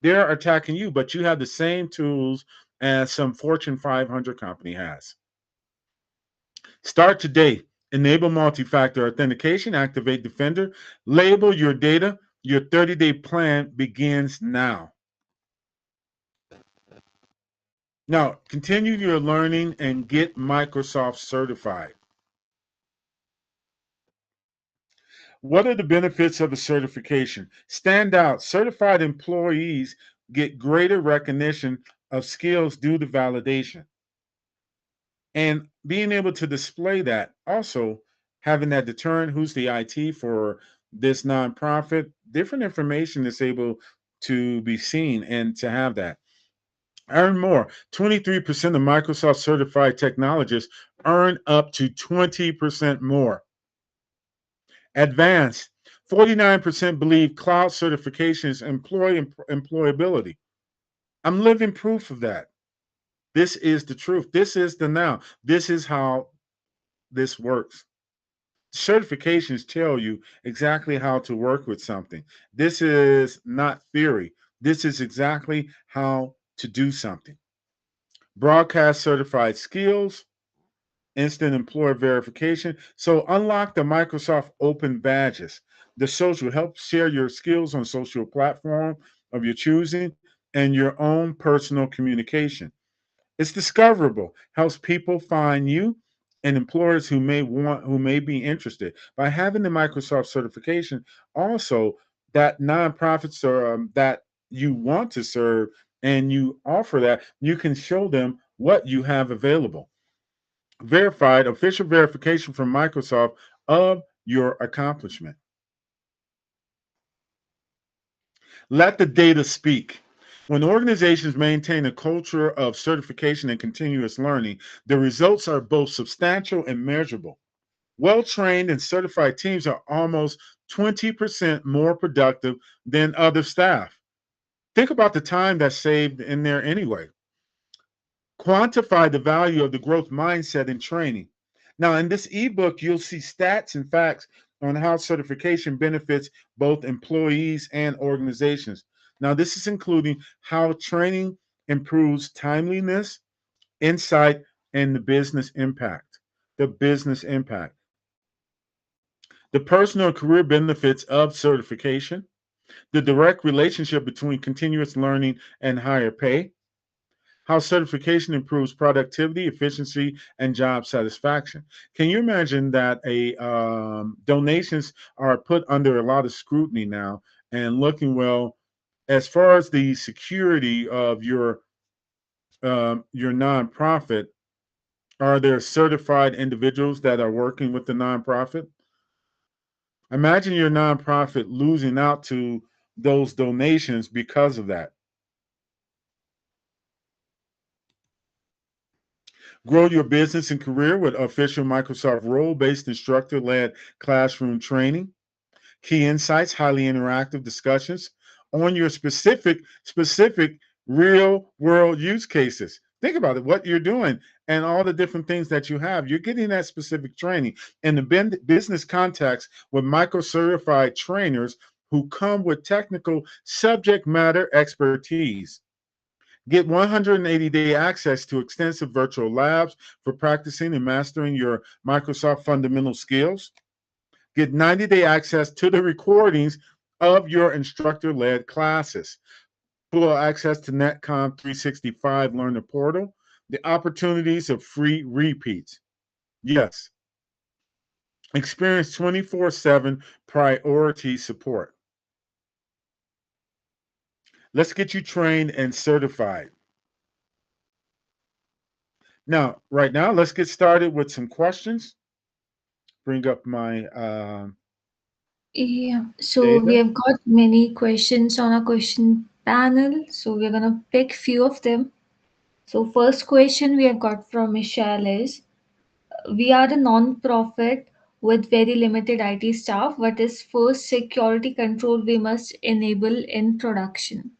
they're attacking you. But you have the same tools as some Fortune 500 company has. Start today. Enable multi-factor authentication, activate Defender, label your data. Your 30-day plan begins now. Now, continue your learning and get Microsoft certified. What are the benefits of a certification? Stand out. Certified employees get greater recognition of skills due to validation. And being able to display that, also having that deterrent, who's the IT for this nonprofit, different information is able to be seen and to have that. Earn more. 23% of Microsoft certified technologists earn up to 20% more. Advanced. 49% believe cloud certifications employability. I'm living proof of that. This is the truth. This is the now. This is how this works. Certifications tell you exactly how to work with something. This is not theory. This is exactly how to do something. Broadcast certified skills, instant employer verification. So unlock the Microsoft Open badges. The social, help share your skills on social platform of your choosing and your own personal communication. It's discoverable, helps people find you and employers who may be interested. By having the Microsoft certification, also that nonprofits or that you want to serve and you offer that, you can show them what you have available. Verified, official verification from Microsoft of your accomplishment. Let the data speak. When organizations maintain a culture of certification and continuous learning, the results are both substantial and measurable. Well trained and certified teams are almost 20% more productive than other staff. Think about the time that's saved in there anyway. Quantify the value of the growth mindset in training. Now, in this ebook, you'll see stats and facts on how certification benefits both employees and organizations. Now, this is including how training improves timeliness, insight, and the business impact. The business impact. The personal and career benefits of certification, the direct relationship between continuous learning and higher pay, how certification improves productivity, efficiency, and job satisfaction. Can you imagine that a donations are put under a lot of scrutiny now and looking well as far as the security of your nonprofit? Are there certified individuals that are working with the nonprofit? Imagine your nonprofit losing out to those donations because of that. Grow your business and career with official Microsoft role based instructor led classroom training. Key insights, highly interactive discussions on your specific real world use cases. Think about it, what you're doing and all the different things that you have. You're getting that specific training in the business context with micro certified trainers who come with technical subject matter expertise. Get 180-day access to extensive virtual labs for practicing and mastering your Microsoft fundamental skills. Get 90-day access to the recordings of your instructor led classes. Full access to Netcom 365 Learner Portal. The opportunities of free repeats. Yes, experience 24/7 priority support. Let's get you trained and certified. Now, right now, let's get started with some questions. Bring up my Yeah, so we data. have got many questions on our question panel. So we're gonna pick few of them. So first question we have got from Michelle is, we are a non-profit with very limited IT staff. What is first security control we must enable in production?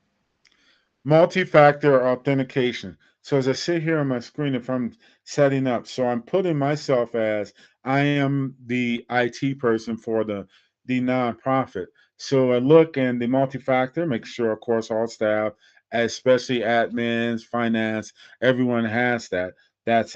Multi-factor authentication. So as I sit here on my screen, if I'm setting up, so I'm putting myself as I am the IT person for the nonprofit. So I look and the multi-factor, make sure, of course, all staff, especially admins, finance, everyone has that. That's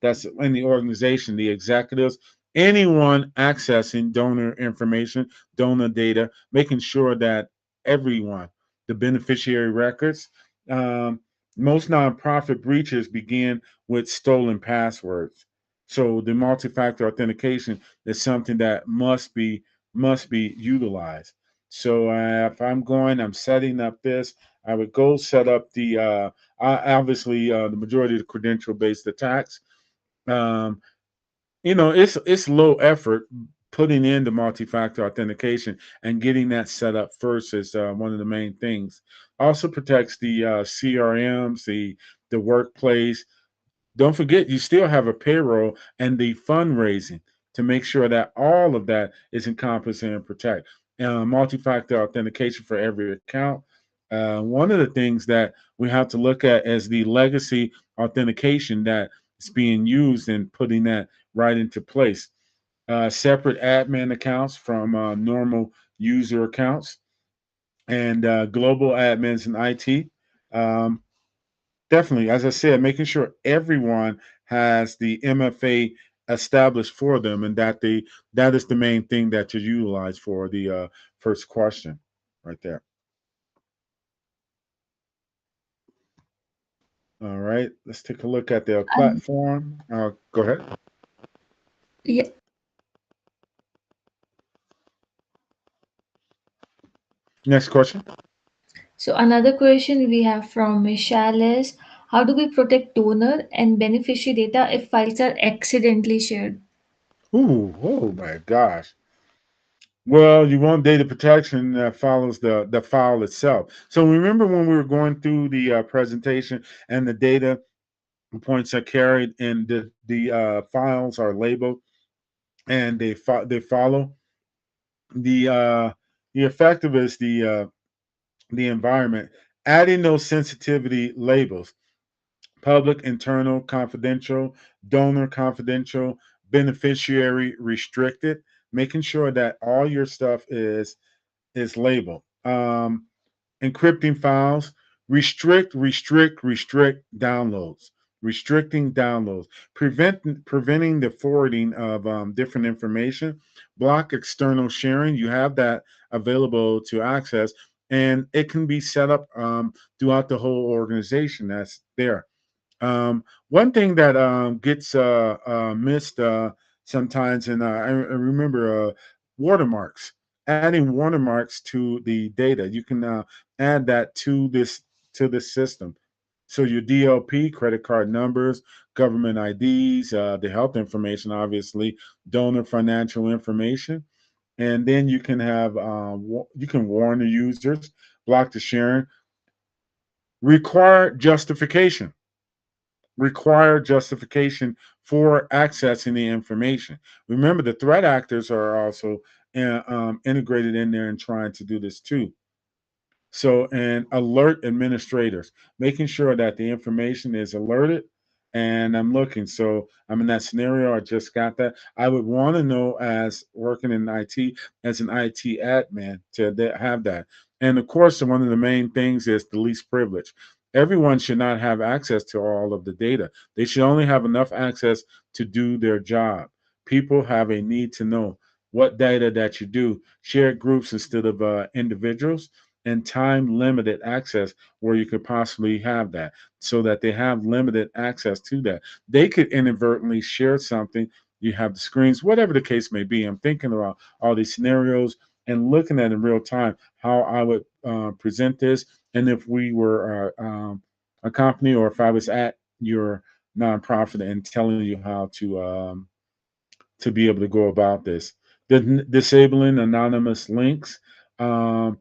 that's in the organization, the executives, anyone accessing donor information, donor data, making sure that everyone, the beneficiary records. Um, Most nonprofit breaches begin with stolen passwords. So the multi-factor authentication is something that must be utilized. So if I'm going, I'm setting up this. I would go set up obviously the majority of the credential-based attacks. Um, it's low effort putting in the multi-factor authentication and getting that set up first is one of the main things. Also protects the CRMs, the workplace. Don't forget, you still have a payroll and the fundraising to make sure that all of that is encompassed and protect. Multi-factor authentication for every account. One of the things that we have to look at is the legacy authentication that is being used and putting that right into place. Separate admin accounts from normal user accounts and global admins in IT. Um, Definitely, as I said, making sure everyone has the MFA established for them, and that is the main thing that you utilize for the first question, right there. All right, let's take a look at the And platform. Go ahead. yeah, Next question. so another question we have from Michelle is, how do we protect donor and beneficiary data if files are accidentally shared? Ooh, oh my gosh. Well, you want data protection that follows the file itself. So remember when we were going through the presentation and the data points are carried and the files are labeled and they follow the effective is the environment. Adding those sensitivity labels: public, internal, confidential, donor confidential, beneficiary restricted, making sure that all your stuff is labeled. Encrypting files, restrict downloads, restricting downloads, preventing the forwarding of different information, block external sharing. You have that available to access, and it can be set up throughout the whole organization. That's there. One thing that gets missed sometimes, and I remember watermarks. Adding watermarks to the data, you can add that to this system. So your DLP, credit card numbers, government IDs, the health information, obviously, donor financial information, and then you can have you can warn the users, block the sharing, require justification for accessing the information. Remember, the threat actors are also integrated in there and trying to do this too. So, and alert administrators, making sure that the information is alerted. And I'm looking. So, I'm in that scenario. I just got that. I would want to know, as working in IT, as an IT admin, to have that. And of course, one of the main things is the least privilege. Everyone should not have access to all of the data. They should only have enough access to do their job. People have a need to know what data that you do. Shared groups instead of individuals, and time limited access where you could possibly have that, so that they have limited access to that. They could inadvertently share something. You have the screens, whatever the case may be. I'm thinking about all these scenarios and looking at in real time how I would present this. And if we were a company, or if I was at your nonprofit and telling you how to be able to go about this. Disabling anonymous links. Um,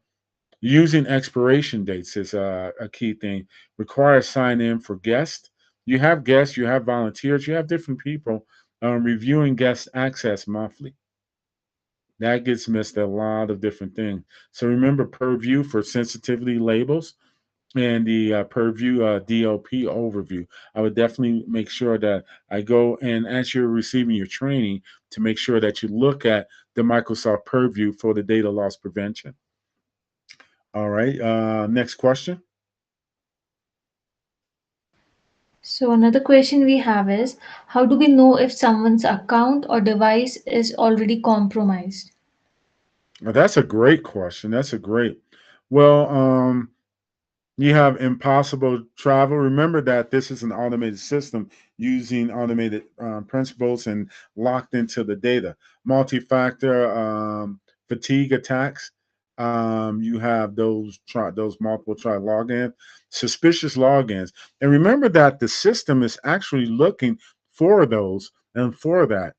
Using expiration dates is a key thing. Require sign in for guests. You have guests, you have volunteers, you have different people reviewing guest access monthly. That gets missed a lot of different things. So remember Purview for sensitivity labels and the Purview DLP overview. I would definitely make sure that I go, and as you're receiving your training, to make sure that you look at the Microsoft Purview for the data loss prevention. All right. Next question. So another question we have is, how do we know if someone's account or device is already compromised? Now, that's a great question. Well, you have impossible travel. Remember that this is an automated system using automated principles and locked into the data. Multi-factor fatigue attacks. You have those multiple try logins, suspicious logins, and remember that the system is actually looking for those and for that.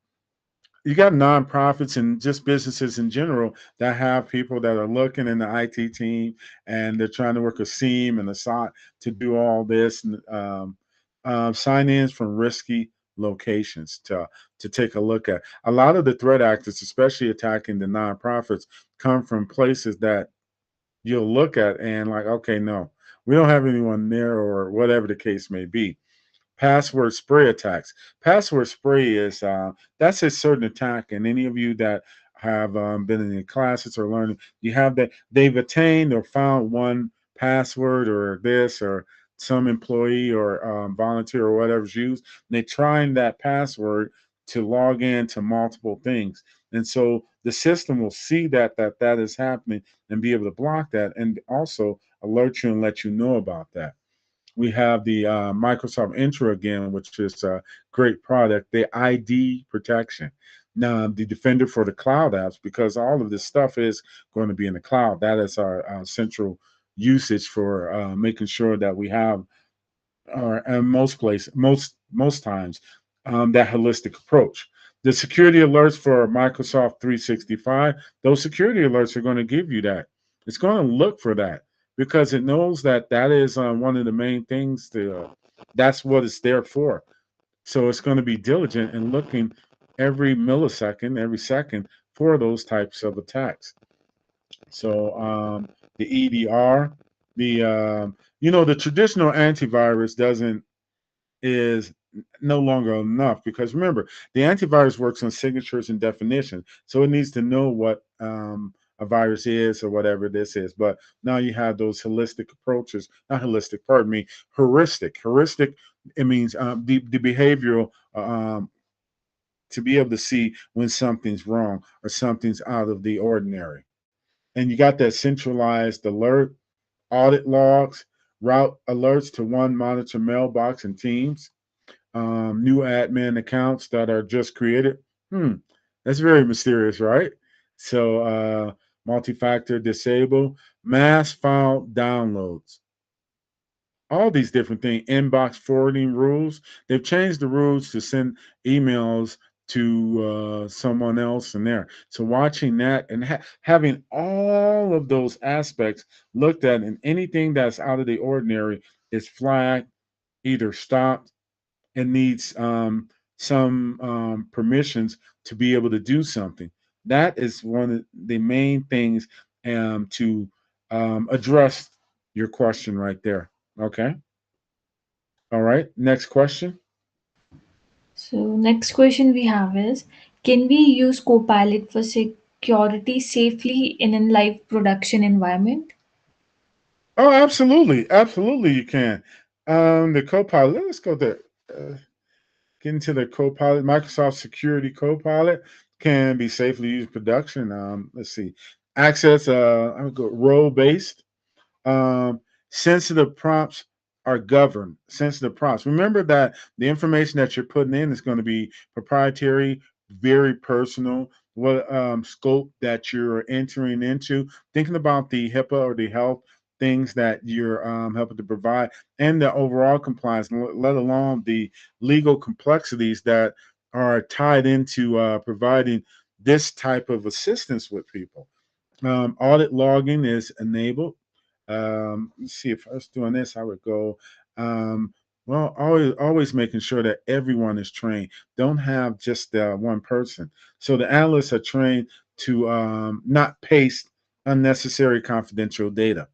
You got nonprofits and just businesses in general that have people that are looking in the IT team, and they're trying to work a seam and a SOC to do all this, and sign-ins from risky locations to take a look at. A lot of the threat actors, especially attacking the nonprofits, come from places that you'll look at and like, okay, no, we don't have anyone there, or whatever the case may be. Password spray attacks. Password spray is that's a certain attack, and any of you that have been in the classes or learning, you have that they've attained or found one password or this or some employee or volunteer or whatever's used, and they're trying that password to log in to multiple things, and so the system will see that is happening and be able to block that, and also alert you and let you know about that. We have the Microsoft Intro again, which is a great product, the ID protection. Now, the Defender for the cloud apps, because all of this stuff is going to be in the cloud. That is our central usage for making sure that we have, or in most times, that holistic approach. The security alerts for Microsoft 365, those security alerts are going to give you that. It's going to look for that because it knows that that is one of the main things. That's what it's there for. So it's going to be diligent in looking every millisecond, every second for those types of attacks. So the EDR, the traditional antivirus doesn't is no longer enough because remember the antivirus works on signatures and definition, so it needs to know what a virus is or whatever this is. But now you have those holistic approaches, not holistic, pardon me, heuristic. It means the behavioral to be able to see when something's wrong or something's out of the ordinary. And you got that centralized alert, audit logs, route alerts to one monitor mailbox and teams, new admin accounts that are just created. Hmm, that's very mysterious, right? So, multi-factor disable, mass file downloads, all these different things, inbox forwarding rules. They've changed the rules to send emails to someone else in there. So watching that and having all of those aspects looked at, and anything that's out of the ordinary is flagged, either stopped, and needs some permissions to be able to do something. That is one of the main things to address your question right there. Okay. All right. Next question. So, next question we have is, can we use Copilot for security safely in a live production environment? Oh, absolutely. Absolutely, you can. The Copilot, let's go there. Get into the Copilot. Microsoft Security Copilot can be safely used in production. Let's see. Access, I'm going to go role based. Sensitive prompts are governed. Sensitive prompts. Remember that the information that you're putting in is going to be proprietary, very personal. What scope that you're entering into? Thinking about the HIPAA or the health things that you're helping to provide, and the overall compliance, let alone the legal complexities that are tied into providing this type of assistance with people. Audit logging is enabled. Let's see if I was doing this, I would go. Um, well, always making sure that everyone is trained. Don't have just one person. So the analysts are trained to not paste unnecessary confidential data.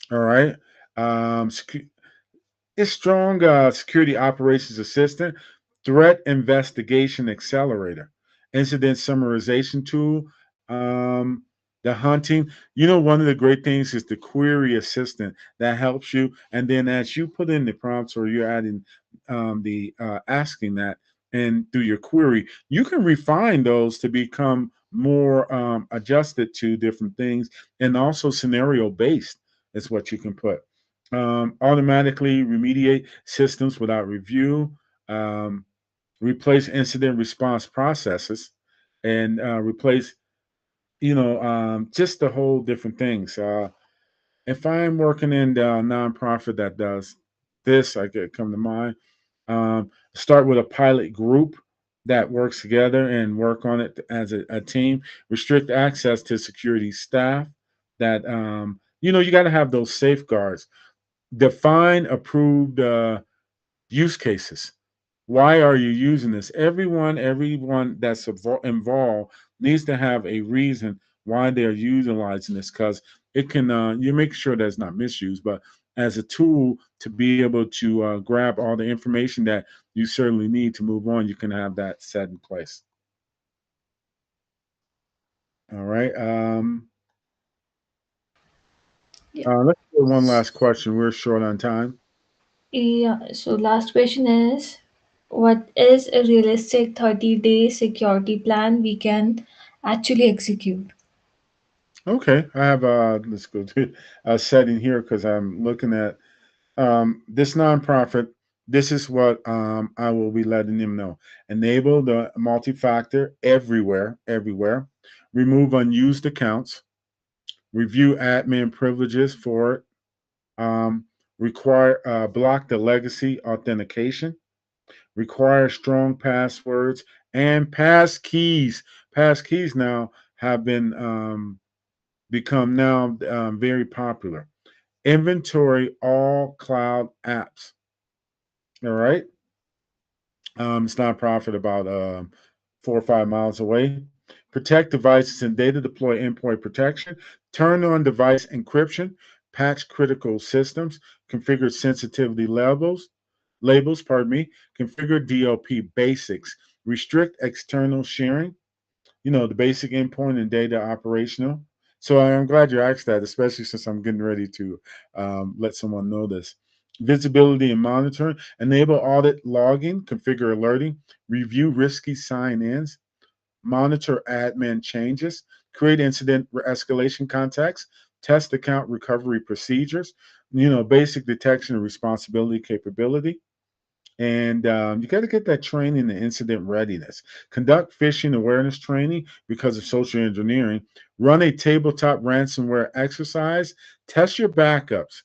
All right. Um, it's strong security operations assistant, threat investigation accelerator, incident summarization tool, um, the hunting. One of the great things is the query assistant that helps you. And then as you put in the prompts or you're adding the asking that, and through your query, you can refine those to become more adjusted to different things, and also scenario based is what you can put. Automatically remediate systems without review, um, replace incident response processes, and replace, just the whole different things. If I'm working in the nonprofit that does this, I could come to mind. Start with a pilot group that works together and work on it as a team. Restrict access to security staff. That you got to have those safeguards. Define approved use cases. Why are you using this? Everyone that's involved needs to have a reason why they're utilizing this, because it can you make sure that it's not misused, but as a tool to be able to grab all the information that you certainly need to move on, you can have that set in place. All right. Yeah. Let's do one last question. We're short on time. Yeah. So, last question is, what is a realistic 30-day security plan we can actually execute? Okay, I have let's go to a setting here because I'm looking at this nonprofit. This is what I will be letting them know. Enable the multi-factor everywhere. Remove unused accounts. Review admin privileges for it. Um, require block the legacy authentication. require strong passwords and pass keys. Pass keys now have been become now very popular. Inventory all cloud apps. All right. It's nonprofit about 4 or 5 miles away. Protect devices and data, deploy endpoint protection, turn on device encryption, patch critical systems, configure sensitivity labels, pardon me, configure DLP basics, restrict external sharing, the basic endpoint and data operational. So I'm glad you asked that, especially since I'm getting ready to let someone know this. Visibility and monitoring, enable audit logging, configure alerting, review risky sign ins, monitor admin changes, create incident escalation contacts, test account recovery procedures, basic detection and responsibility capability. And you got to get that training and incident readiness. Conduct phishing awareness training because of social engineering. Run a tabletop ransomware exercise. Test your backups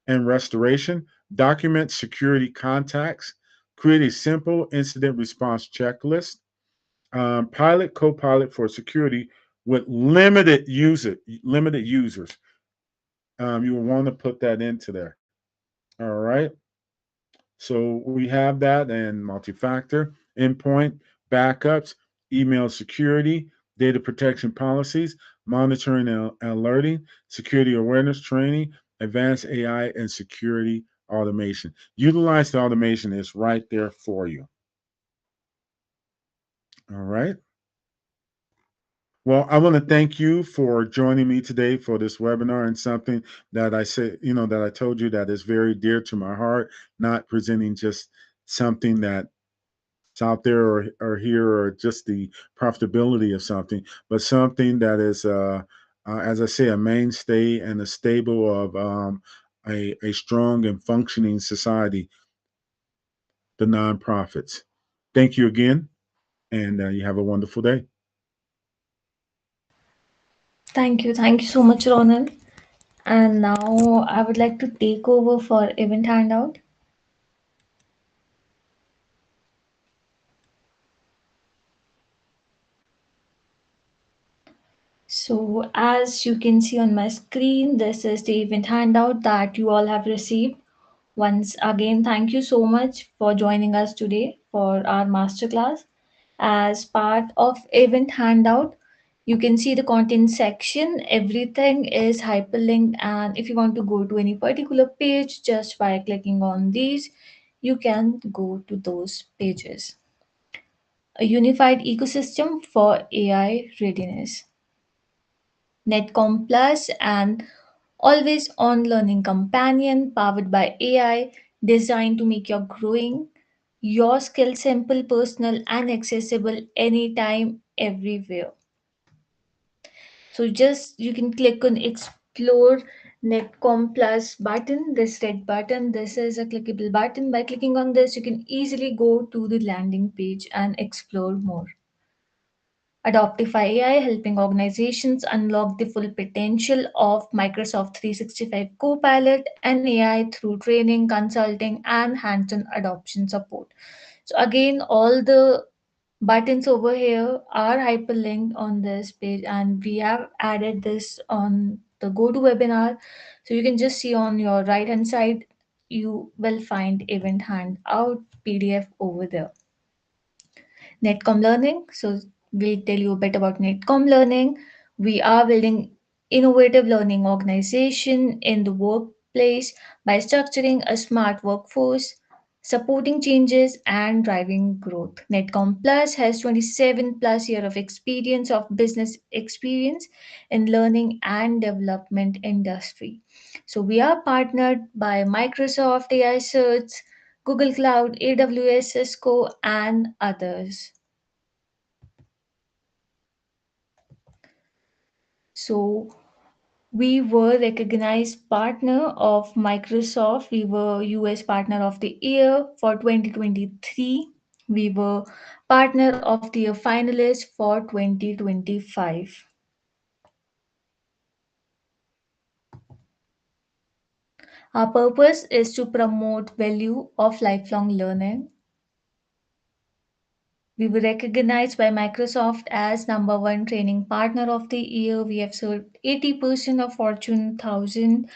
and restoration. Document security contacts. Create a simple incident response checklist. Pilot, co-pilot for security with limited users. You will want to put that into there. All right. So we have that and multi-factor, endpoint, backups, email security, data protection policies, monitoring and alerting, security awareness training, advanced AI and security automation. Utilize the automation is right there for you. All right. Well, I want to thank you for joining me today for this webinar and something that I said, that I told you that is very dear to my heart, not presenting just something that out there or here or just the profitability of something, but something that is, as I say, a mainstay and a stable of a strong and functioning society, the nonprofits. Thank you again, and you have a wonderful day. Thank you so much, Ronald. And now I would like to take over for event handout. So, as you can see on my screen, this is the event handout that you all have received. Once again, thank you so much for joining us today for our masterclass. As part of event handout, you can see the content section. Everything is hyperlinked, and if you want to go to any particular page, just by clicking on these, you can go to those pages. A unified ecosystem for AI readiness. Netcom Plus, and always on learning companion powered by AI, designed to make your growing your skill simple, personal, and accessible anytime, everywhere. So just you can click on explore Netcom Plus button, this red button. This is a clickable button. By clicking on this, you can easily go to the landing page and explore more. Adoptify AI, helping organizations unlock the full potential of Microsoft 365 Copilot and AI through training, consulting, and hands on adoption support. So, again, all the buttons over here are hyperlinked on this page, and we have added this on the go to webinar. So, you can just see on your right hand side, you will find event handout PDF over there. Netcom Learning. So we'll tell you a bit about Netcom Learning. We are building innovative learning organization in the workplace by structuring a smart workforce, supporting changes and driving growth. Netcom Plus has 27 plus year of experience of business experience in learning and development industry. So we are partnered by Microsoft AI Certs, Google Cloud, AWS, Cisco, and others. So we were recognized partner of Microsoft. We were US Partner of the Year for 2023. We were Partner of the Year finalist for 2025. Our purpose is to promote value of lifelong learning. We were recognized by Microsoft as number one training partner of the year. We have served 80% of Fortune 1000,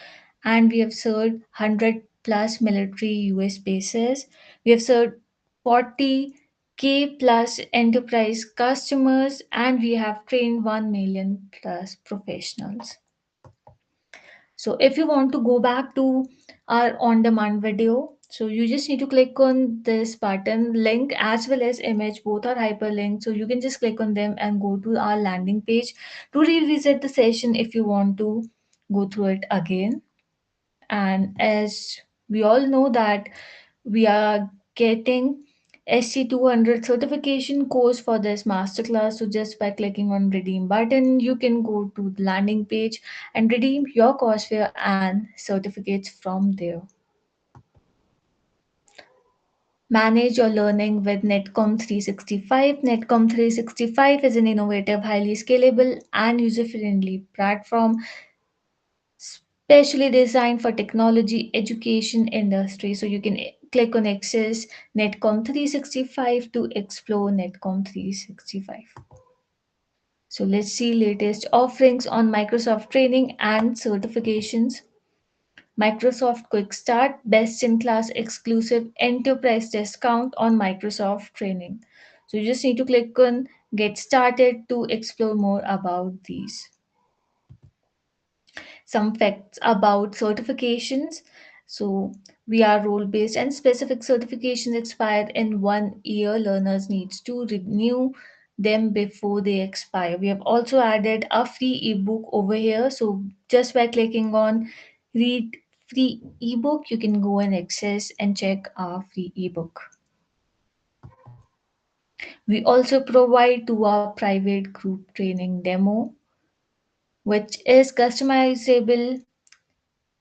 and we have served 100 plus military US bases. We have served 40K plus enterprise customers, and we have trained 1 million plus professionals. So if you want to go back to our on-demand video, so you just need to click on this button, link as well as image, both are hyperlinked. So you can just click on them and go to our landing page to revisit the session if you want to go through it again. And as we all know that we are getting SC200 certification course for this masterclass. So just by clicking on redeem button, you can go to the landing page and redeem your courseware and certificates from there. Manage your learning with Netcom 365. Netcom 365 is an innovative, highly scalable, and user friendly platform specially designed for technology education industry. So you can click on access Netcom 365 to explore Netcom 365. So let's see latest offerings on Microsoft training and certifications. Microsoft Quick Start, best in class exclusive enterprise discount on Microsoft training. So you just need to click on get started to explore more about these. Some facts about certifications. So we are role based and specific certifications expire in 1 year. Learners needs to renew them before they expire. We have also added a free ebook over here. So just by clicking on read free ebook, you can go and access and check our free ebook. We also provide to our private group training demo, which is customizable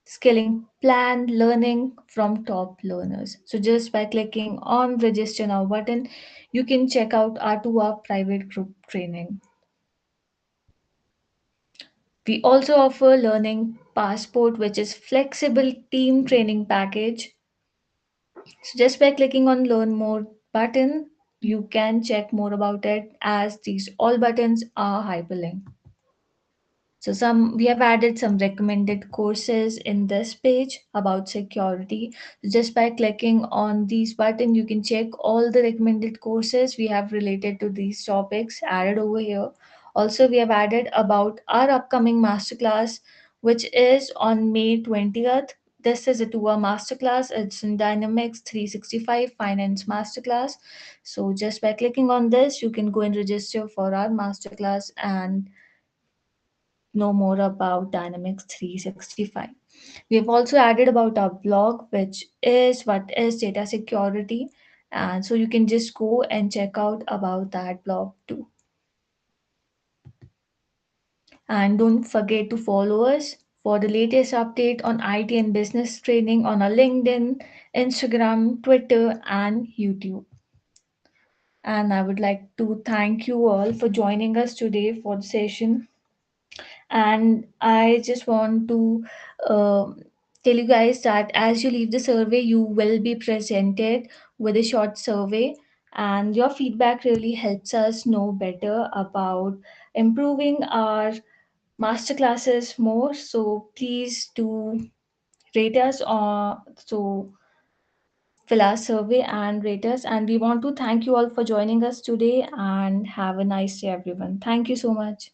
skilling plan learning from top learners. So just by clicking on register now button, you can check out our 2 hour private group training. We also offer learning passport, which is flexible team training package. So just by clicking on learn more button, you can check more about it as these all buttons are hyperlinked. So some we have added some recommended courses in this page about security. Just by clicking on these button, you can check all the recommended courses we have related to these topics added over here. Also, we have added about our upcoming masterclass, which is on May 20th. This is a 2 hour masterclass. It's in Dynamics 365 Finance Masterclass. So just by clicking on this, you can go and register for our masterclass and know more about Dynamics 365. We have also added about our blog, which is what is data security. And so you can just go and check out about that blog too. And don't forget to follow us for the latest update on IT and business training on our LinkedIn, Instagram, Twitter, and YouTube. And I would like to thank you all for joining us today for the session. And I just want to tell you guys that as you leave the survey, you will be presented with a short survey, and your feedback really helps us know better about improving our masterclasses more. So please do rate us or so fill our survey and rate us. And we want to thank you all for joining us today, and have a nice day everyone. Thank you so much.